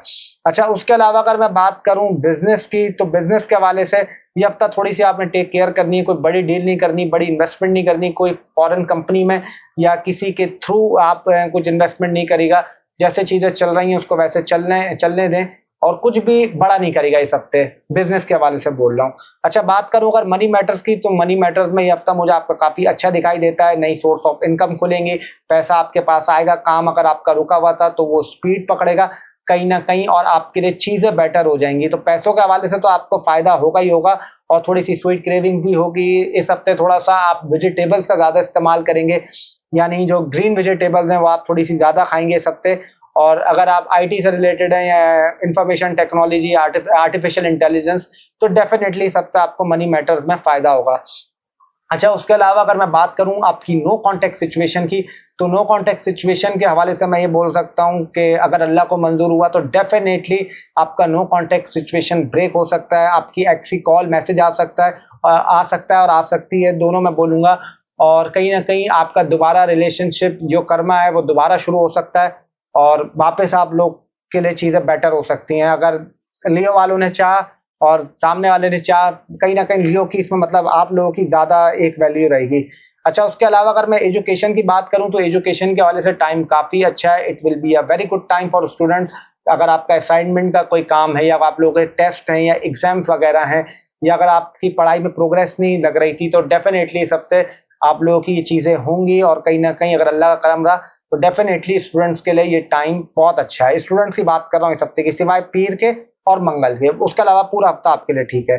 अच्छा, उसके अलावा अगर मैं बात करूं बिजनेस की, तो बिजनेस के हवाले से ये हफ्ता थोड़ी सी आपने टेक केयर करनी है। कोई बड़ी डील नहीं करनी, बड़ी इन्वेस्टमेंट नहीं करनी, कोई फॉरेन कंपनी में या किसी के थ्रू आप कुछ इन्वेस्टमेंट नहीं करेगा। जैसे चीज़ें चल रही हैं उसको वैसे चलने दें, और कुछ भी बड़ा नहीं करेगा इस हफ्ते, बिजनेस के हवाले से बोल रहा हूँ। अच्छा, बात करूँ अगर मनी मैटर्स की, तो मनी मैटर्स में ये हफ्ता मुझे आपका काफ़ी अच्छा दिखाई देता है। नई सोर्स ऑफ इनकम खुलेंगी, पैसा आपके पास आएगा। काम अगर आपका रुका हुआ था तो वो स्पीड पकड़ेगा। कहीं ना कहीं, और आपके लिए चीज़ें बेटर हो जाएंगी। तो पैसों के हवाले से तो आपको फ़ायदा होगा ही होगा, और थोड़ी सी स्वीट क्रेविंग भी होगी। इस हफ्ते थोड़ा सा आप वेजिटेबल्स का ज़्यादा इस्तेमाल करेंगे, यानी जो ग्रीन वेजिटेबल्स हैं वो आप थोड़ी सी ज़्यादा खाएंगे इस हफ्ते। और अगर आप आईटी से रिलेटेड हैं या इंफॉर्मेशन टेक्नोलॉजी, आर्टिफिशियल इंटेलिजेंस, तो डेफिनेटली इस हफ्ते आपको मनी मैटर्स में फ़ायदा होगा। अच्छा, उसके अलावा अगर मैं बात करूं आपकी नो कॉन्टैक्ट सिचुएशन की, तो नो कॉन्टैक्ट सिचुएशन के हवाले से मैं ये बोल सकता हूं कि अगर अल्लाह को मंजूर हुआ तो डेफिनेटली आपका नो कॉन्टैक्ट सिचुएशन ब्रेक हो सकता है। आपकी एक्सी कॉल मैसेज आ सकता है और आ सकती है, दोनों मैं बोलूँगा। और कहीं ना कहीं आपका दोबारा रिलेशनशिप जो कर्मा है वो दोबारा शुरू हो सकता है, और वापस आप लोग के लिए चीज़ें बेटर हो सकती हैं। अगर लियो वालों ने चाह और सामने वाले ने चाह, कहीं ना कहीं लियो की इसमें मतलब आप लोगों की ज़्यादा एक वैल्यू रहेगी। अच्छा, उसके अलावा अगर मैं एजुकेशन की बात करूं तो एजुकेशन के हवाले से टाइम काफ़ी अच्छा है। It will be a very good time for student. अगर आपका असाइनमेंट का कोई काम है, या आप लोगों के टेस्ट हैं या एग्जाम्स वगैरह हैं, या अगर आपकी पढ़ाई में प्रोग्रेस नहीं लग रही थी, तो डेफिनेटली इस हफ्ते आप लोगों की ये चीज़ें होंगी। और कहीं ना कहीं अगर अल्लाह का करम रहा तो डेफिनेटली स्टूडेंट्स के लिए ये टाइम बहुत अच्छा है। स्टूडेंट्स की बात कर रहा हूँ इस हफ्ते की, सिवाय पीर के और मंगल के, उसके अलावा पूरा हफ्ता आपके लिए ठीक है।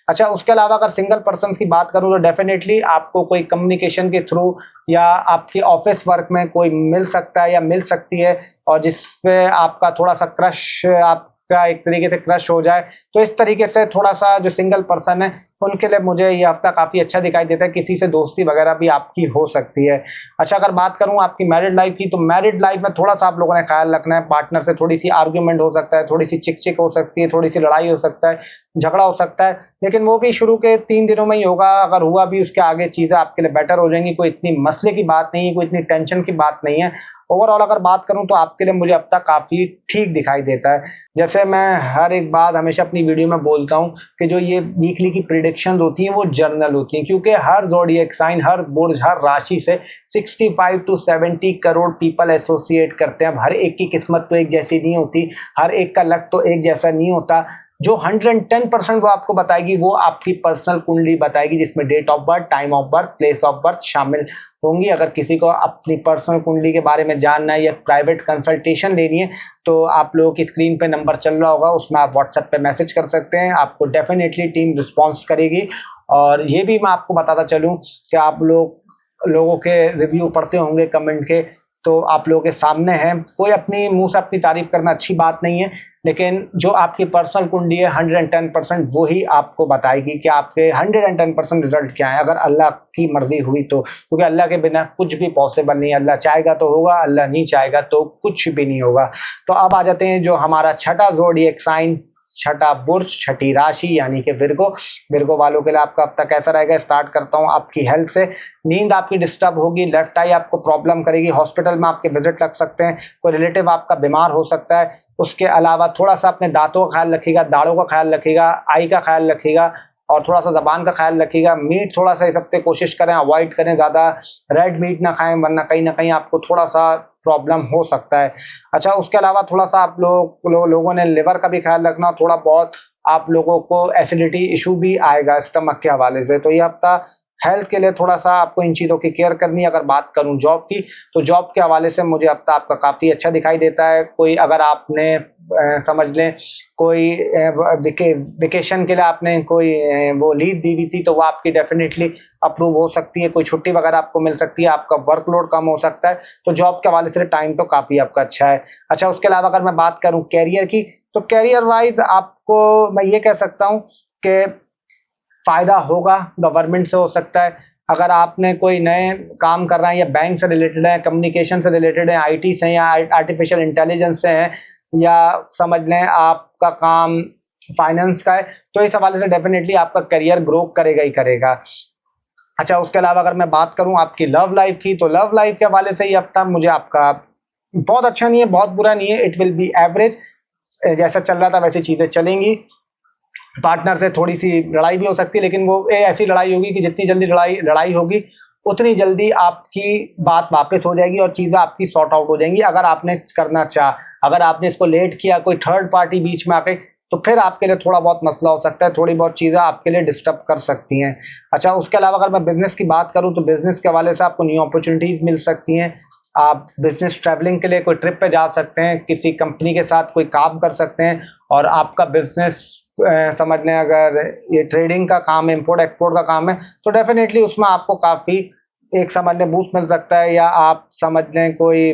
अच्छा, उसके अलावा अगर सिंगल पर्सन की बात करूँ तो डेफिनेटली आपको कोई कम्युनिकेशन के थ्रू या आपके ऑफिस वर्क में कोई मिल सकता है या मिल सकती है, और जिसपे आपका थोड़ा सा क्रश, आपका एक तरीके से क्रश हो जाए। तो इस तरीके से थोड़ा सा जो सिंगल पर्सन है उनके लिए मुझे ये हफ्ता काफ़ी अच्छा दिखाई देता है। किसी से दोस्ती वगैरह भी आपकी हो सकती है। अच्छा, अगर बात करूं आपकी मैरिड लाइफ की, तो मैरिड लाइफ में थोड़ा सा आप लोगों ने ख्याल रखना है। पार्टनर से थोड़ी सी आर्ग्यूमेंट हो सकता है, थोड़ी सी चिक चिक हो सकती है, थोड़ी सी लड़ाई हो सकता है, झगड़ा हो सकता है, लेकिन वो भी शुरू के 3 दिनों में ही होगा। अगर हुआ भी, उसके आगे चीज़ें आपके लिए बेटर हो जाएंगी। कोई इतनी मसले की बात नहीं है, कोई इतनी टेंशन की बात नहीं है। ओवरऑल अगर बात करूं तो आपके लिए मुझे हफ्ता काफ़ी ठीक दिखाई देता है। जैसे मैं हर एक बात हमेशा अपनी वीडियो में बोलता हूं कि जो ये वीकली की प्रिडिक्शन होती हैं वो जर्नल होती हैं, क्योंकि हर ज़ोडिएक साइन, हर बुर्ज, हर राशि से 65 टू 70 करोड़ पीपल एसोसिएट करते हैं। अब हर एक की किस्मत तो एक जैसी नहीं होती, हर एक का लक तो एक जैसा नहीं होता। जो 110% वो आपको बताएगी वो आपकी पर्सनल कुंडली बताएगी, जिसमें date of birth, time of birth, place of birth शामिल होंगी। अगर किसी को अपनी पर्सनल कुंडली के बारे में जानना है या प्राइवेट कंसल्टेशन लेनी है, तो आप लोगों की स्क्रीन पे नंबर चल रहा होगा, उसमें आप व्हाट्सएप पे मैसेज कर सकते हैं। आपको डेफिनेटली टीम रिस्पॉन्स करेगी। और ये भी मैं आपको बताता चलूँ कि आप लोगों के रिव्यू पढ़ते होंगे कमेंट के, तो आप लोगों के सामने है। कोई अपनी मुंह से अपनी तारीफ करना अच्छी बात नहीं है, लेकिन जो आपकी पर्सनल कुंडली है 110% वही आपको बताएगी कि आपके 110% रिजल्ट क्या है, अगर अल्लाह की मर्जी हुई तो। क्योंकि अल्लाह के बिना कुछ भी पॉसिबल नहीं है। अल्लाह चाहेगा तो होगा, अल्लाह नहीं चाहेगा तो कुछ भी नहीं होगा। तो अब आ जाते हैं जो हमारा छठा ज़ोडिएक साइन, छठा बुर्ज, छठी राशि, यानी कि विर्गो वालों के लिए आपका हफ्ता कैसा रहेगा। स्टार्ट करता हूं आपकी हेल्थ से। नींद आपकी डिस्टर्ब होगी, लेफ्ट आई आपको प्रॉब्लम करेगी, हॉस्पिटल में आपके विजिट लग सकते हैं, कोई रिलेटिव आपका बीमार हो सकता है। उसके अलावा थोड़ा सा अपने दांतों का ख्याल रखिएगा, दाढ़ों का ख्याल रखिएगा, आई का ख्याल रखिएगा, और थोड़ा सा ज़बान का ख्याल रखिएगा। मीट थोड़ा सा इस हफ्ते कोशिश करें अवॉइड करें, ज़्यादा रेड मीट ना खाएं, वरना कहीं ना कहीं आपको थोड़ा सा प्रॉब्लम हो सकता है। अच्छा, उसके अलावा थोड़ा सा आप लोगों ने लिवर का भी ख्याल रखना। थोड़ा बहुत आप लोगों को एसिडिटी इशू भी आएगा स्टमक के हवाले से। तो ये हफ्ता हेल्थ के लिए थोड़ा सा आपको इन चीज़ों की केयर करनी है। अगर बात करूं जॉब की, तो जॉब के हवाले से मुझे हफ्ता आपका काफ़ी अच्छा दिखाई देता है। कोई अगर आपने समझ लें कोई वेकेशन के लिए आपने कोई वो लीव दी हुई थी, तो वो आपकी डेफिनेटली अप्रूव हो सकती है। कोई छुट्टी वगैरह आपको मिल सकती है, आपका वर्कलोड कम हो सकता है। तो जॉब के हवाले से टाइम तो काफ़ी आपका अच्छा है। अच्छा, उसके अलावा अगर मैं बात करूं कैरियर की, तो कैरियर वाइज आपको मैं ये कह सकता हूं कि फ़ायदा होगा, गवर्नमेंट से हो सकता है। अगर आपने कोई नए काम कर रहे हैं या बैंक से रिलेटेड है, कम्युनिकेशन से रिलेटेड है, आईटी से या आर्टिफिशियल इंटेलिजेंस से है, या समझ लें आपका काम फाइनेंस का है, तो इस हवाले से डेफिनेटली आपका करियर ग्रो करेगा ही करेगा। अच्छा, उसके अलावा अगर मैं बात करूं आपकी लव लाइफ की, तो लव लाइफ के हवाले से ये हफ्ता मुझे आपका बहुत अच्छा नहीं है, बहुत बुरा नहीं है। इट विल बी एवरेज, जैसा चल रहा था वैसी चीज़ें चलेंगी। पार्टनर से थोड़ी सी लड़ाई भी हो सकती है, लेकिन वो ऐसी लड़ाई होगी कि जितनी जल्दी लड़ाई होगी उतनी जल्दी आपकी बात वापस हो जाएगी और चीज़ें आपकी सॉर्ट आउट हो जाएंगी। अगर आपने करना चाहा, अगर आपने इसको लेट किया, कोई थर्ड पार्टी बीच में आके, तो फिर आपके लिए थोड़ा बहुत मसला हो सकता है, थोड़ी बहुत चीज़ें आपके लिए डिस्टर्ब कर सकती हैं। अच्छा, उसके अलावा अगर मैं बिज़नेस की बात करूं, तो बिज़नेस के हवाले से आपको न्यू अपॉर्चुनिटीज़ मिल सकती हैं। आप बिजनेस ट्रैवलिंग के लिए कोई ट्रिप पे जा सकते हैं, किसी कंपनी के साथ कोई काम कर सकते हैं, और आपका बिजनेस समझ लें अगर ये ट्रेडिंग का काम है, इम्पोर्ट एक्सपोर्ट का काम है, तो डेफिनेटली उसमें आपको काफ़ी एक समझ लें बूस्ट मिल सकता है। या आप समझ लें कोई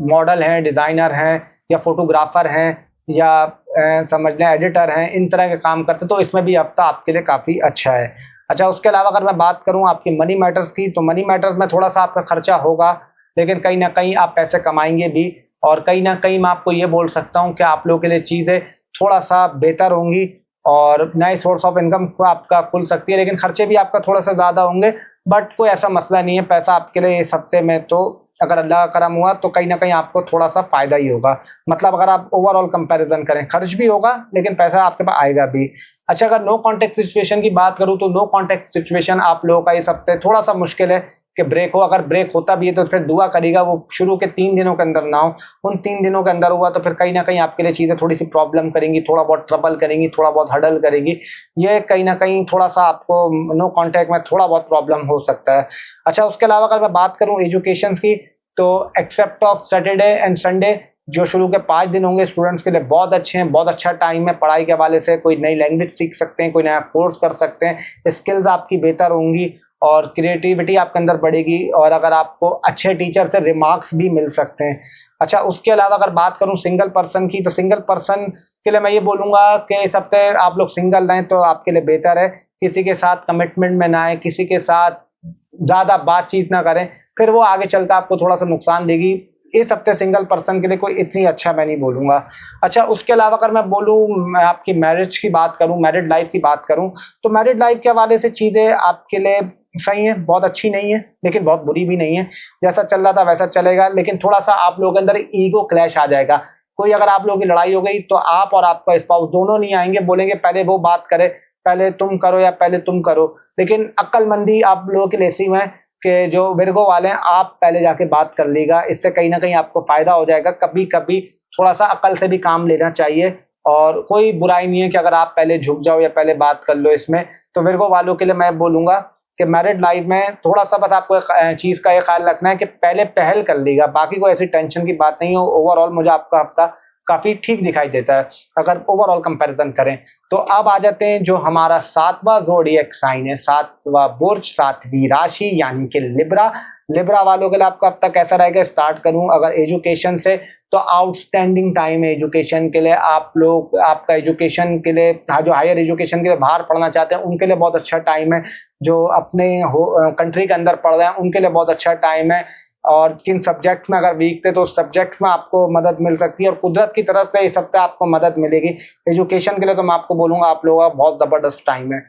मॉडल हैं, डिज़ाइनर हैं, या फोटोग्राफर हैं, या समझ लें एडिटर हैं, इन तरह के काम करते तो इसमें भी हफ्ता आपके लिए काफ़ी अच्छा है। अच्छा, उसके अलावा अगर मैं बात करूं आपकी मनी मैटर्स की, तो मनी मैटर्स में थोड़ा सा आपका खर्चा होगा, लेकिन कहीं ना कहीं आप पैसे कमाएंगे भी, और कहीं ना कहीं मैं आपको ये बोल सकता हूं कि आप लोगों के लिए चीज़ें थोड़ा सा बेहतर होंगी और नए सोर्स ऑफ इनकम आपका खुल सकती है, लेकिन खर्चे भी आपका थोड़ा सा ज़्यादा होंगे, बट कोई ऐसा मसला नहीं है। पैसा आपके लिए इस हफ्ते में तो अगर अल्लाह का करम हुआ तो कहीं ना कहीं आपको थोड़ा सा फायदा ही होगा। मतलब अगर आप ओवरऑल कंपैरिजन करें, खर्च भी होगा लेकिन पैसा आपके पास आएगा भी। अच्छा, अगर नो कॉन्टेक्ट सिचुएशन की बात करूं तो नो कॉन्टेक्ट सिचुएशन आप लोगों का इस हफ्ते थोड़ा सा मुश्किल है कि ब्रेक हो। अगर ब्रेक होता भी है तो फिर दुआ करेगा वो शुरू के 3 दिनों के अंदर ना हो, उन 3 दिनों के अंदर हुआ तो फिर कहीं ना कहीं आपके लिए चीज़ें थोड़ी सी प्रॉब्लम करेंगी, थोड़ा बहुत ट्रबल करेंगी, थोड़ा बहुत हडल करेगी। ये कहीं ना कहीं थोड़ा सा आपको नो कॉन्टैक्ट में थोड़ा बहुत प्रॉब्लम हो सकता है। अच्छा, उसके अलावा अगर मैं बात करूँ एजुकेशन की, तो except of Saturday and Sunday जो शुरू के 5 दिन होंगे स्टूडेंट्स के लिए बहुत अच्छे हैं, बहुत अच्छा टाइम है पढ़ाई के हवाले से। कोई नई लैंग्वेज सीख सकते हैं, कोई नया कोर्स कर सकते हैं, स्किल्स आपकी बेहतर होंगी और क्रिएटिविटी आपके अंदर बढ़ेगी, और अगर आपको अच्छे टीचर से रिमार्क्स भी मिल सकते हैं। अच्छा, उसके अलावा अगर बात करूं सिंगल पर्सन की, तो सिंगल पर्सन के लिए मैं ये बोलूँगा कि इस हफ्ते आप लोग सिंगल रहें तो आपके लिए बेहतर है। किसी के साथ कमिटमेंट में ना आए, किसी के साथ ज़्यादा बातचीत ना करें, फिर वो आगे चलकर आपको थोड़ा सा नुकसान देगी। इस हफ्ते सिंगल पर्सन के लिए कोई इतनी अच्छा मैं नहीं बोलूँगा। अच्छा, उसके अलावा अगर मैं बोलूँ आपकी मैरिज की बात करूँ, मैरिड लाइफ की बात करूँ, तो मैरिड लाइफ के हवाले से चीज़ें आपके लिए सही है, बहुत अच्छी नहीं है लेकिन बहुत बुरी भी नहीं है। जैसा चल रहा था वैसा चलेगा, लेकिन थोड़ा सा आप लोगों के अंदर ईगो क्लैश आ जाएगा। कोई अगर आप लोगों की लड़ाई हो गई तो आप और आपका स्पाउस दोनों नहीं आएंगे, बोलेंगे पहले वो बात करे, पहले तुम करो या पहले तुम करो। लेकिन अक्लमंदी आप लोगों के लिए ऐसी है कि जो विर्गो वाले हैं, आप पहले जाके बात कर लीजिएगा, इससे कहीं ना कहीं आपको फायदा हो जाएगा। कभी कभी थोड़ा सा अकल से भी काम लेना चाहिए, और कोई बुराई नहीं है कि अगर आप पहले झुक जाओ या पहले बात कर लो इसमें। तो विर्गो वालों के लिए मैं बोलूंगा कि मैरिड लाइफ में थोड़ा सा बस आपको एक चीज़ का ये ख्याल रखना है कि पहले पहल कर लीजिएगा, बाकी कोई ऐसी टेंशन की बात नहीं है। ओवरऑल मुझे आपका हफ्ता काफ़ी ठीक दिखाई देता है अगर ओवरऑल कंपैरिजन करें। तो अब आ जाते हैं जो हमारा 7वां ज़ोडिएक साइन है, 7वां बुर्ज, 7वीं राशि यानी कि लिब्रा। लिब्रा वालों के लिए आपका हफ्ता कैसा रहेगा स्टार्ट करूं अगर एजुकेशन से, तो आउटस्टैंडिंग टाइम है एजुकेशन के लिए। आप लोग आपका एजुकेशन के लिए जो हायर एजुकेशन के लिए बाहर पढ़ना चाहते हैं उनके लिए बहुत अच्छा टाइम है। जो अपने कंट्री के अंदर पढ़ रहे हैं उनके लिए बहुत अच्छा टाइम है। और किन सब्जेक्ट में अगर वीक थे तो उस सब्जेक्ट में आपको मदद मिल सकती है, और कुदरत की तरफ से इस हफ्ते आपको मदद मिलेगी। एजुकेशन के लिए तो मैं आपको बोलूँगा आप लोगों का बहुत ज़बरदस्त टाइम है।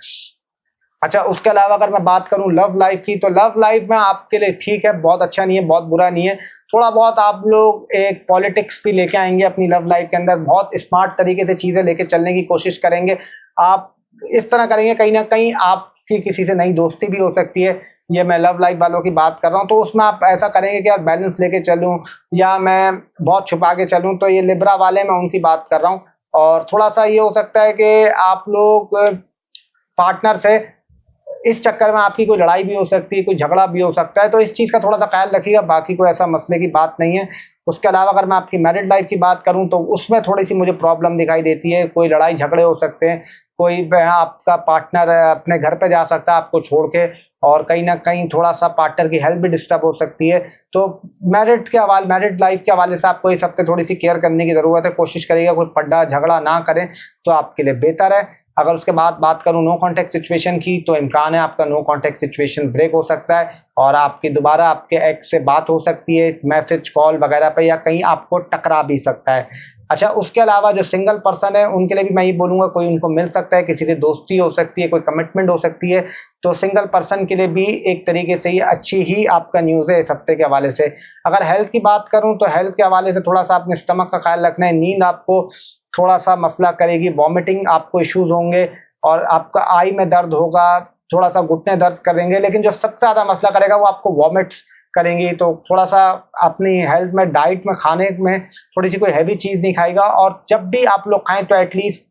अच्छा, उसके अलावा अगर मैं बात करूं लव लाइफ की, तो लव लाइफ में आपके लिए ठीक है, बहुत अच्छा नहीं है, बहुत बुरा नहीं है। थोड़ा बहुत आप लोग एक पॉलिटिक्स भी लेके आएंगे अपनी लव लाइफ के अंदर, बहुत स्मार्ट तरीके से चीज़ें लेके चलने की कोशिश करेंगे। आप इस तरह करेंगे कहीं ना कहीं आपकी किसी से नई दोस्ती भी हो सकती है। ये मैं लव लाइफ वालों की बात कर रहा हूँ, तो उसमें आप ऐसा करेंगे कि यार बैलेंस लेके चलूँ या मैं बहुत छुपा के चलूँ, तो ये लिब्रा वाले मैं उनकी बात कर रहा हूँ। और थोड़ा सा ये हो सकता है कि आप लोग पार्टनर से इस चक्कर में आपकी कोई लड़ाई भी हो सकती है, कोई झगड़ा भी हो सकता है, तो इस चीज़ का थोड़ा सा ख्याल रखिएगा। बाकी कोई ऐसा मसले की बात नहीं है। उसके अलावा अगर मैं आपकी मैरिड लाइफ की बात करूं तो उसमें थोड़ी सी मुझे प्रॉब्लम दिखाई देती है। कोई लड़ाई झगड़े हो सकते हैं, कोई आपका पार्टनर अपने घर पे जा सकता है आपको छोड़ के, और कहीं ना कहीं थोड़ा सा पार्टनर की हेल्थ भी डिस्टर्ब हो सकती है। तो मैरिड लाइफ के हवाले से आपको इस हफ्ते थोड़ी सी केयर करने की ज़रूरत है। कोशिश करिएगा कोई पड्डा झगड़ा ना करें तो आपके लिए बेहतर है। अगर उसके बाद बात करूं नो कॉन्टैक्ट सिचुएशन की, तो इम्कान है आपका नो कॉन्टैक्ट सिचुएशन ब्रेक हो सकता है और आपकी दोबारा आपके एक्स से बात हो सकती है मैसेज कॉल वगैरह पे, या कहीं आपको टकरा भी सकता है। अच्छा, उसके अलावा जो सिंगल पर्सन है उनके लिए भी मैं ये बोलूँगा कोई उनको मिल सकता है, किसी से दोस्ती हो सकती है, कोई कमिटमेंट हो सकती है। तो सिंगल पर्सन के लिए भी एक तरीके से ये अच्छी ही आपका न्यूज़ है इस हफ्ते के हवाले से। अगर हेल्थ की बात करूँ तो हेल्थ के हवाले से थोड़ा सा अपने स्टमक का ख्याल रखना है। नींद आपको थोड़ा सा मसला करेगी, वॉमिटिंग आपको इश्यूज होंगे, और आपका आई में दर्द होगा, थोड़ा सा घुटने दर्द करेंगे। लेकिन जो सबसे ज़्यादा मसला करेगा वो आपको वॉमिट्स करेंगी। तो थोड़ा सा अपनी हेल्थ में, डाइट में, खाने में थोड़ी सी कोई हैवी चीज़ नहीं खाएगा, और जब भी आप लोग खाएं तो एटलीस्ट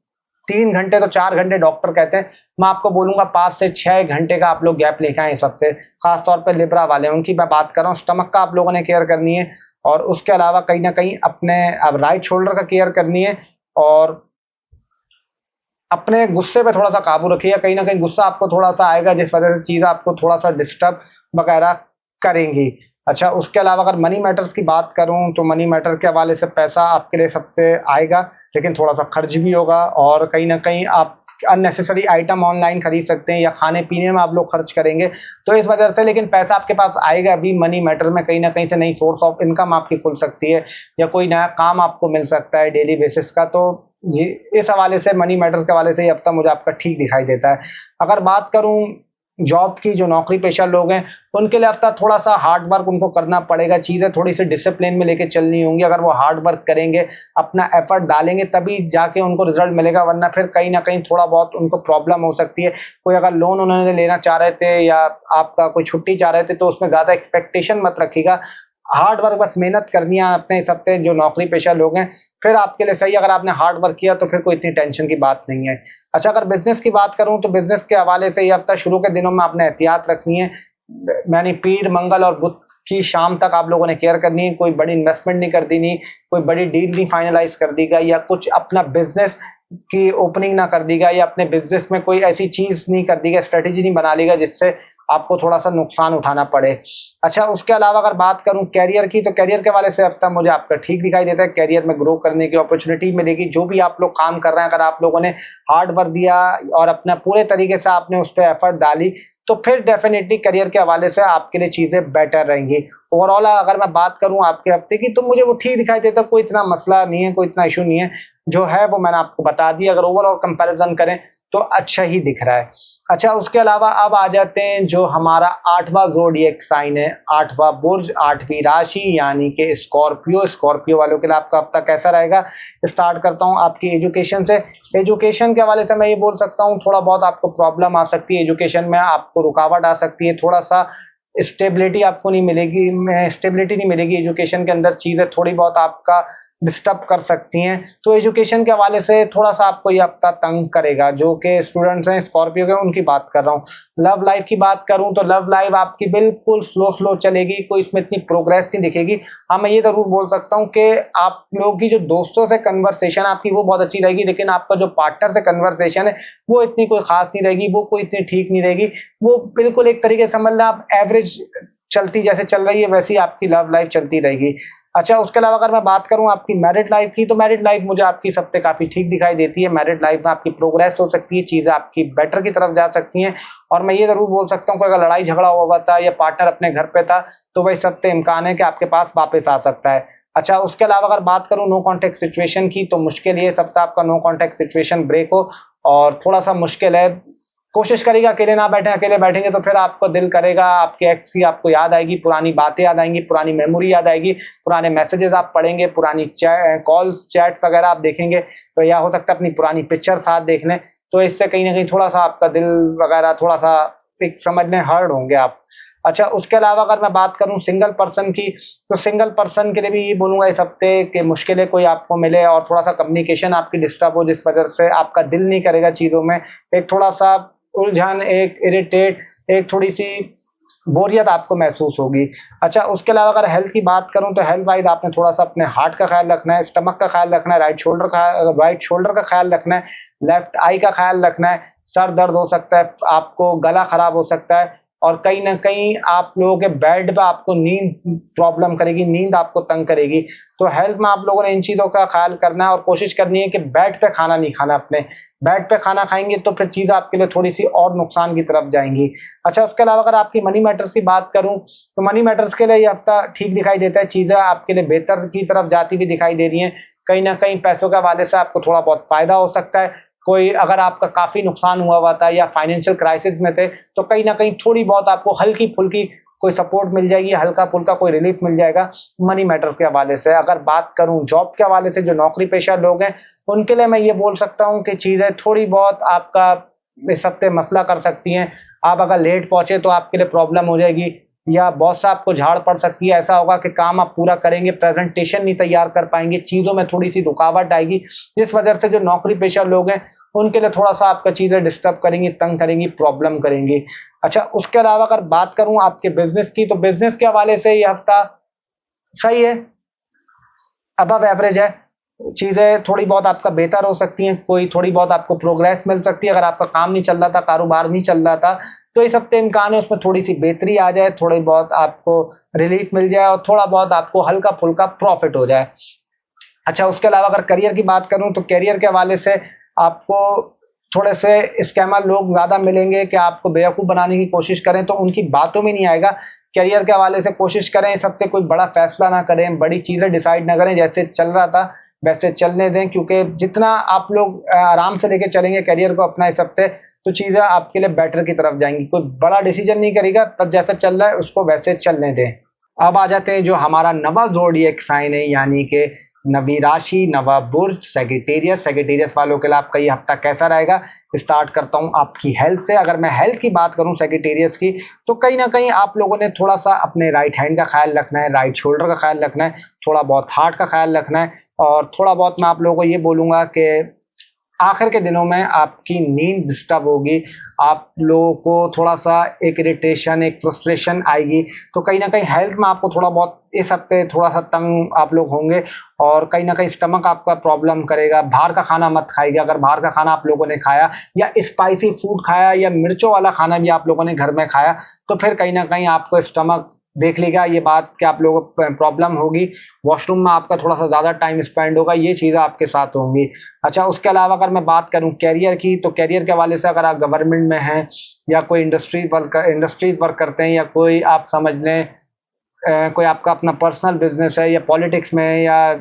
3 घंटे तो 4 घंटे डॉक्टर कहते हैं, मैं आपको बोलूंगा 5 से 6 घंटे का आप लोग गैप लेके आए इस हफ्ते। खासतौर पे लिब्रा वाले, उनकी मैं बात कर रहा हूँ। स्टमक का आप लोगों ने केयर करनी है, और उसके अलावा कहीं ना कहीं अपने अब राइट शोल्डर का केयर करनी है, और अपने गुस्से पे थोड़ा सा काबू रखिए। कहीं ना कहीं गुस्सा आपको थोड़ा सा आएगा, जिस वजह से चीज़ आपको थोड़ा सा डिस्टर्ब वगैरह करेंगी। अच्छा, उसके अलावा अगर मनी मैटर्स की बात करूं तो मनी मैटर के हवाले से पैसा आपके लिए सबसे आएगा, लेकिन थोड़ा सा खर्च भी होगा, और कहीं ना कहीं आप अननेसेसरी आइटम ऑनलाइन खरीद सकते हैं या खाने पीने में आप लोग खर्च करेंगे, तो इस वजह से। लेकिन पैसा आपके पास आएगा भी मनी मैटर में, कहीं ना कहीं से नई सोर्स ऑफ इनकम आपकी खुल सकती है, या कोई नया काम आपको मिल सकता है डेली बेसिस का। तो जी, इस हवाले से मनी मैटर के हवाले से ये हफ्ता मुझे आपका ठीक दिखाई देता है। अगर बात करूं जॉब की, जो नौकरी पेशा लोग हैं उनके लिए हफ्ता थोड़ा सा हार्ड वर्क उनको करना पड़ेगा, चीज़ें थोड़ी सी डिसिप्लिन में लेके चलनी होंगी। अगर वो हार्ड वर्क करेंगे, अपना एफर्ट डालेंगे, तभी जाके उनको रिजल्ट मिलेगा, वरना फिर कहीं ना कहीं थोड़ा बहुत उनको प्रॉब्लम हो सकती है। कोई अगर लोन उन्होंने लेना चाह रहे थे या आपका कोई छुट्टी चाह रहे थे, तो उसमें ज़्यादा एक्सपेक्टेशन मत रखिएगा। हार्ड वर्क बस मेहनत करनी है अपने इस हफ्ते, जो नौकरी पेशा लोग हैं, फिर आपके लिए सही। अगर आपने हार्ड वर्क किया तो फिर कोई इतनी टेंशन की बात नहीं है। अच्छा, अगर बिजनेस की बात करूं तो बिजनेस के हवाले से ये हफ्ता शुरू के दिनों में आपने एहतियात रखनी है, यानी पीर, मंगल और बुध की शाम तक आप लोगों ने केयर करनी है। कोई बड़ी इन्वेस्टमेंट नहीं कर देनी, कोई बड़ी डील नहीं फाइनलाइज कर देगा, या कुछ अपना बिजनेस की ओपनिंग ना कर देगा, या अपने बिजनेस में कोई ऐसी चीज नहीं कर देगा, स्ट्रेटेजी नहीं बना लेगा जिससे आपको थोड़ा सा नुकसान उठाना पड़े। अच्छा, उसके अलावा अगर बात करूं कैरियर की, तो कैरियर के वाले से हफ्ता मुझे आपका ठीक दिखाई देता है। कैरियर में ग्रो करने की अपॉर्चुनिटी मिलेगी। जो भी आप लोग काम कर रहे हैं, अगर आप लोगों ने हार्ड वर्क दिया और अपना पूरे तरीके से आपने उस पर एफर्ट डाली, तो फिर डेफिनेटली करियर के हवाले से आपके लिए चीज़ें बेटर रहेंगी। ओवरऑल अगर मैं बात करूं आपके हफ्ते की, तो मुझे वो ठीक दिखाई देता है, कोई इतना मसला नहीं है, कोई इतना इशू नहीं है। जो है वो मैंने आपको बता दिया। अगर ओवरऑल कंपैरिजन करें तो अच्छा ही दिख रहा है। अच्छा, उसके अलावा अब आ जाते हैं जो हमारा 8वां ज़ोडिएक साइन है, 8वां बुर्ज, 8वीं राशि, यानी कि स्कॉर्पियो। स्कॉर्पियो वालों के लिए आपका हफ्ता कैसा रहेगा? स्टार्ट करता हूं आपकी एजुकेशन से। एजुकेशन के हवाले से मैं ये बोल सकता हूं, थोड़ा बहुत आपको प्रॉब्लम आ सकती है एजुकेशन में, आपको रुकावट आ सकती है, थोड़ा सा स्टेबिलिटी आपको नहीं मिलेगी, स्टेबिलिटी नहीं मिलेगी एजुकेशन के अंदर। चीज़ें थोड़ी बहुत आपका डिस्टर्ब कर सकती हैं, तो एजुकेशन के हवाले से थोड़ा सा आपको ये हफ्ता तंग करेगा। जो कि स्टूडेंट्स हैं स्कॉर्पियो के, उनकी बात कर रहा हूँ। लव लाइफ की बात करूँ तो लव लाइफ आपकी बिल्कुल स्लो चलेगी, कोई इसमें इतनी प्रोग्रेस नहीं दिखेगी। हाँ, मैं ये जरूर बोल सकता हूँ कि आप लोगों की जो दोस्तों से कन्वर्सेशन आपकी वो बहुत अच्छी रहेगी, लेकिन आपका जो पार्टनर से कन्वर्सेशन है वो इतनी कोई खास नहीं रहेगी, वो कोई इतनी ठीक नहीं रहेगी। वो बिल्कुल एक तरीके से समझ लें आप एवरेज चलती, जैसे चल रही है वैसी आपकी लव लाइफ चलती रहेगी। अच्छा, उसके अलावा अगर मैं बात करूं आपकी मैरिड लाइफ की, तो मैरिड लाइफ मुझे आपकी इस हफ्ते काफ़ी ठीक दिखाई देती है। मैरिड लाइफ में आपकी प्रोग्रेस हो सकती है, चीज़ें आपकी बेटर की तरफ जा सकती हैं। और मैं ये ज़रूर बोल सकता हूँ कि अगर लड़ाई झगड़ा हुआ था या पार्टनर अपने घर पे था, तो वह इस हफ्ते इम्कान है कि आपके पास वापस आ सकता है। अच्छा, उसके अलावा अगर बात करूँ नो कॉन्टैक्ट सिचुएशन की, तो मुश्किल ये इस हफ्ता आपका नो कॉन्टैक्ट सिचुएशन ब्रेक हो, और थोड़ा सा मुश्किल है। कोशिश करिएगा अकेले ना बैठे, अकेले बैठेंगे तो फिर आपको दिल करेगा, आपके एक्स की आपको याद आएगी, पुरानी बातें याद आएंगी, पुरानी मेमोरी याद आएगी, पुराने मैसेजेस आप पढ़ेंगे, पुरानी कॉल्स चैट्स वगैरह आप देखेंगे, तो या हो सकता है अपनी पुरानी पिक्चर साथ देख लें। तो इससे कहीं ना कहीं थोड़ा सा आपका दिल वगैरह थोड़ा सा एक समझने हर्ड होंगे आप। अच्छा, उसके अलावा अगर मैं बात करूं सिंगल पर्सन की, तो सिंगल पर्सन के लिए भी ये बोलूँगा इस हफ्ते कि मुश्किलें कोई आपको मिले, और थोड़ा सा कम्युनिकेशन आपकी डिस्टर्ब हो, जिस वजह से आपका दिल नहीं करेगा चीज़ों में, एक थोड़ा सा उलझन, एक इरिटेट, एक थोड़ी सी बोरियत आपको महसूस होगी। अच्छा, उसके अलावा अगर हेल्थ की बात करूं तो हेल्थ वाइज आपने थोड़ा सा अपने हार्ट का ख्याल रखना है, स्टमक का ख्याल रखना है, राइट शोल्डर का ख्याल रखना है, लेफ्ट आई का ख्याल रखना है। सर दर्द हो सकता है, आपको गला खराब हो सकता है, और कहीं ना कहीं आप लोगों के बेड पे आपको नींद प्रॉब्लम करेगी, नींद आपको तंग करेगी। तो हेल्थ में आप लोगों ने इन चीज़ों का ख्याल करना है, और कोशिश करनी है कि बेड पे खाना नहीं खाना। अपने बेड पे खाना खाएंगे तो फिर चीज़ आपके लिए थोड़ी सी और नुकसान की तरफ जाएंगी। अच्छा, उसके अलावा अगर आपकी मनी मैटर्स की बात करूं तो मनी मैटर्स के लिए ये हफ्ता ठीक दिखाई देता है, चीज़ें आपके लिए बेहतर की तरफ जाती हुई दिखाई दे रही हैं। कहीं ना कहीं पैसों के हवाले से आपको थोड़ा बहुत फायदा हो सकता है। कोई अगर आपका काफ़ी नुकसान हुआ था या फाइनेंशियल क्राइसिस में थे, तो कहीं ना कहीं थोड़ी बहुत आपको हल्की फुल्की कोई सपोर्ट मिल जाएगी, हल्का फुल्का कोई रिलीफ मिल जाएगा मनी मैटर्स के हवाले से। अगर बात करूं जॉब के हवाले से, जो नौकरी पेशा लोग हैं उनके लिए मैं ये बोल सकता हूं कि चीज़ें थोड़ी बहुत आपका इस हफ्ते मसला कर सकती हैं। आप अगर लेट पहुंचे तो आपके लिए प्रॉब्लम हो जाएगी, या बहुत सा आपको झाड़ पड़ सकती है। ऐसा होगा कि काम आप पूरा करेंगे, प्रेजेंटेशन नहीं तैयार कर पाएंगे, चीज़ों में थोड़ी सी रुकावट आएगी, जिस वजह से जो नौकरी पेशा लोग हैं उनके लिए थोड़ा सा आपका चीज़ें डिस्टर्ब करेंगी, तंग करेंगी, प्रॉब्लम करेंगी। अच्छा, उसके अलावा अगर बात करूं आपके बिजनेस की, तो बिजनेस के हवाले से ये हफ्ता सही है, अबव एवरेज है। चीज़ें थोड़ी बहुत आपका बेहतर हो सकती हैं, कोई थोड़ी बहुत आपको प्रोग्रेस मिल सकती है। अगर आपका काम नहीं चल रहा था, कारोबार नहीं चल रहा था, तो इस हफ्ते इम्कान है उसमें थोड़ी सी बेहतरी आ जाए, थोड़ी बहुत आपको रिलीफ मिल जाए और थोड़ा बहुत आपको हल्का फुल्का प्रॉफिट हो जाए। अच्छा, उसके अलावा अगर करियर की बात करूं, तो करियर के हवाले से आपको थोड़े से स्कैमर लोग ज़्यादा मिलेंगे कि आपको बेवकूफ़ बनाने की कोशिश करें, तो उनकी बातों में नहीं आएगा। करियर के हवाले से कोशिश करें इस हफ्ते कोई बड़ा फैसला ना करें, बड़ी चीज़ें डिसाइड ना करें, जैसे चल रहा था वैसे चलने दें, क्योंकि जितना आप लोग आराम से लेके चलेंगे करियर को अपना इस हफ्ते, तो चीज़ें आपके लिए बेटर की तरफ जाएंगी। कोई बड़ा डिसीजन नहीं करेगा, पर जैसा चल रहा है उसको वैसे चलने दें। अब आ जाते हैं जो हमारा नवा ज़ोडिएक साइन है, यानी कि नवी राशि, नवा बुर्ज, सेजिटेरियस। सेजिटेरियस वालों के लिए आपका ये हफ्ता कैसा रहेगा? स्टार्ट करता हूँ आपकी हेल्थ से। अगर मैं हेल्थ की बात करूँ सेजिटेरियस की, तो कहीं ना कहीं आप लोगों ने थोड़ा सा अपने राइट हैंड का ख्याल रखना है, राइट शोल्डर का ख्याल रखना है, थोड़ा बहुत हार्ट का ख्याल रखना है, और थोड़ा बहुत मैं आप लोगों को ये बोलूँगा कि आखिर के दिनों में आपकी नींद डिस्टर्ब होगी, आप लोगों को थोड़ा सा एक इरिटेशन, एक फ्रस्ट्रेशन आएगी। तो कहीं ना कहीं हेल्थ में आपको थोड़ा बहुत इस हफ्ते थोड़ा सा तंग आप लोग होंगे, और कहीं ना कहीं स्टमक आपका प्रॉब्लम करेगा। बाहर का खाना मत खाइएगा। अगर बाहर का खाना आप लोगों ने खाया, या स्पाइसी फूड खाया, या मिर्चों वाला खाना भी आप लोगों ने घर में खाया, तो फिर कहीं ना कहीं आपको स्टमक देख लेगा ये बात कि आप लोगों को प्रॉब्लम होगी। वॉशरूम में आपका थोड़ा सा ज़्यादा टाइम स्पेंड होगा, ये चीज़ें आपके साथ होंगी। अच्छा, उसके अलावा अगर मैं बात करूं कैरियर की, तो कैरियर के हवाले से अगर आप गवर्नमेंट में हैं, या कोई इंडस्ट्रीज वर्क करते हैं, या कोई आप समझ लें कोई आपका अपना पर्सनल बिजनेस है, या पॉलिटिक्स में है, या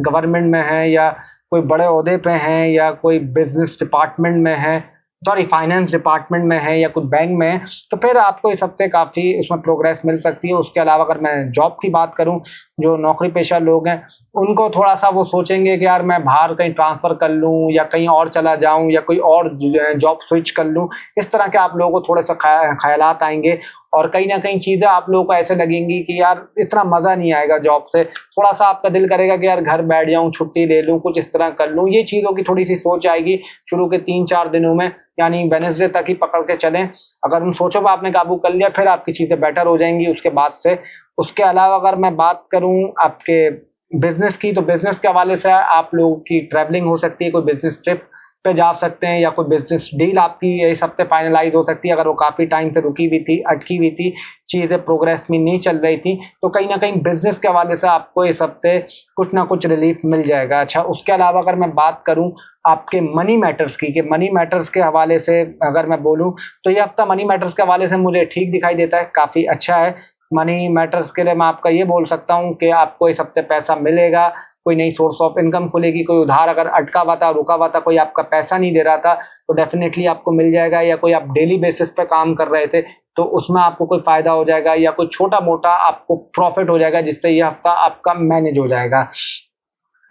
गवर्नमेंट में है, या कोई बड़े ओहदे पे हैं, या कोई बिजनेस डिपार्टमेंट में है, फाइनेंस डिपार्टमेंट में है, या कुछ बैंक में है, तो फिर आपको इस हफ्ते काफ़ी उसमें प्रोग्रेस मिल सकती है। उसके अलावा अगर मैं जॉब की बात करूं, जो नौकरी पेशा लोग हैं उनको थोड़ा सा वो सोचेंगे कि यार मैं बाहर कहीं ट्रांसफ़र कर लूं, या कहीं और चला जाऊं, या कोई और जॉब स्विच कर लूं। इस तरह के आप लोगों को थोड़े से ख्यालात आएंगे, और कहीं ना कहीं चीज़ें आप लोगों को ऐसे लगेंगी कि यार इतना मज़ा नहीं आएगा जॉब से। थोड़ा सा आपका दिल करेगा कि यार घर बैठ जाऊं, छुट्टी ले लूं, कुछ इस तरह कर लूं। ये चीज़ों की थोड़ी सी सोच आएगी शुरू के 3-4 दिनों में, यानी वेडनेसडे तक ही पकड़ के चलें। अगर उन सोचों पर आपने काबू कर लिया, फिर आपकी चीज़ें बेटर हो जाएंगी उसके बाद से। उसके अलावा अगर मैं बात करूं आपके बिजनेस की, तो बिजनेस के हवाले से आप लोगों की ट्रैवलिंग हो सकती है, कोई बिजनेस ट्रिप पे जा सकते हैं, या कोई बिजनेस डील आपकी इस हफ्ते फाइनलाइज हो सकती है। अगर वो काफ़ी टाइम से रुकी हुई थी, अटकी हुई थी, चीज़ें प्रोग्रेस में नहीं चल रही थी, तो कहीं ना कहीं बिजनेस के हवाले से आपको इस हफ्ते कुछ ना कुछ रिलीफ मिल जाएगा। अच्छा, उसके अलावा अगर मैं बात करूं आपके मनी मैटर्स की, कि मनी मैटर्स के हवाले से अगर मैं बोलूं, तो ये हफ्ता मनी मैटर्स के हवाले से मुझे ठीक दिखाई देता है, काफ़ी अच्छा है। मनी मैटर्स के लिए मैं आपका ये बोल सकता हूँ कि आपको इस हफ्ते पैसा मिलेगा, कोई नई सोर्स ऑफ इनकम खुलेगी, कोई उधार अगर अटका हुआ था, रुका हुआ था, कोई आपका पैसा नहीं दे रहा था, तो डेफिनेटली आपको मिल जाएगा। या कोई आप डेली बेसिस पे काम कर रहे थे, तो उसमें आपको कोई फ़ायदा हो जाएगा, या कोई छोटा मोटा आपको प्रॉफिट हो जाएगा, जिससे ये हफ्ता आपका मैनेज हो जाएगा।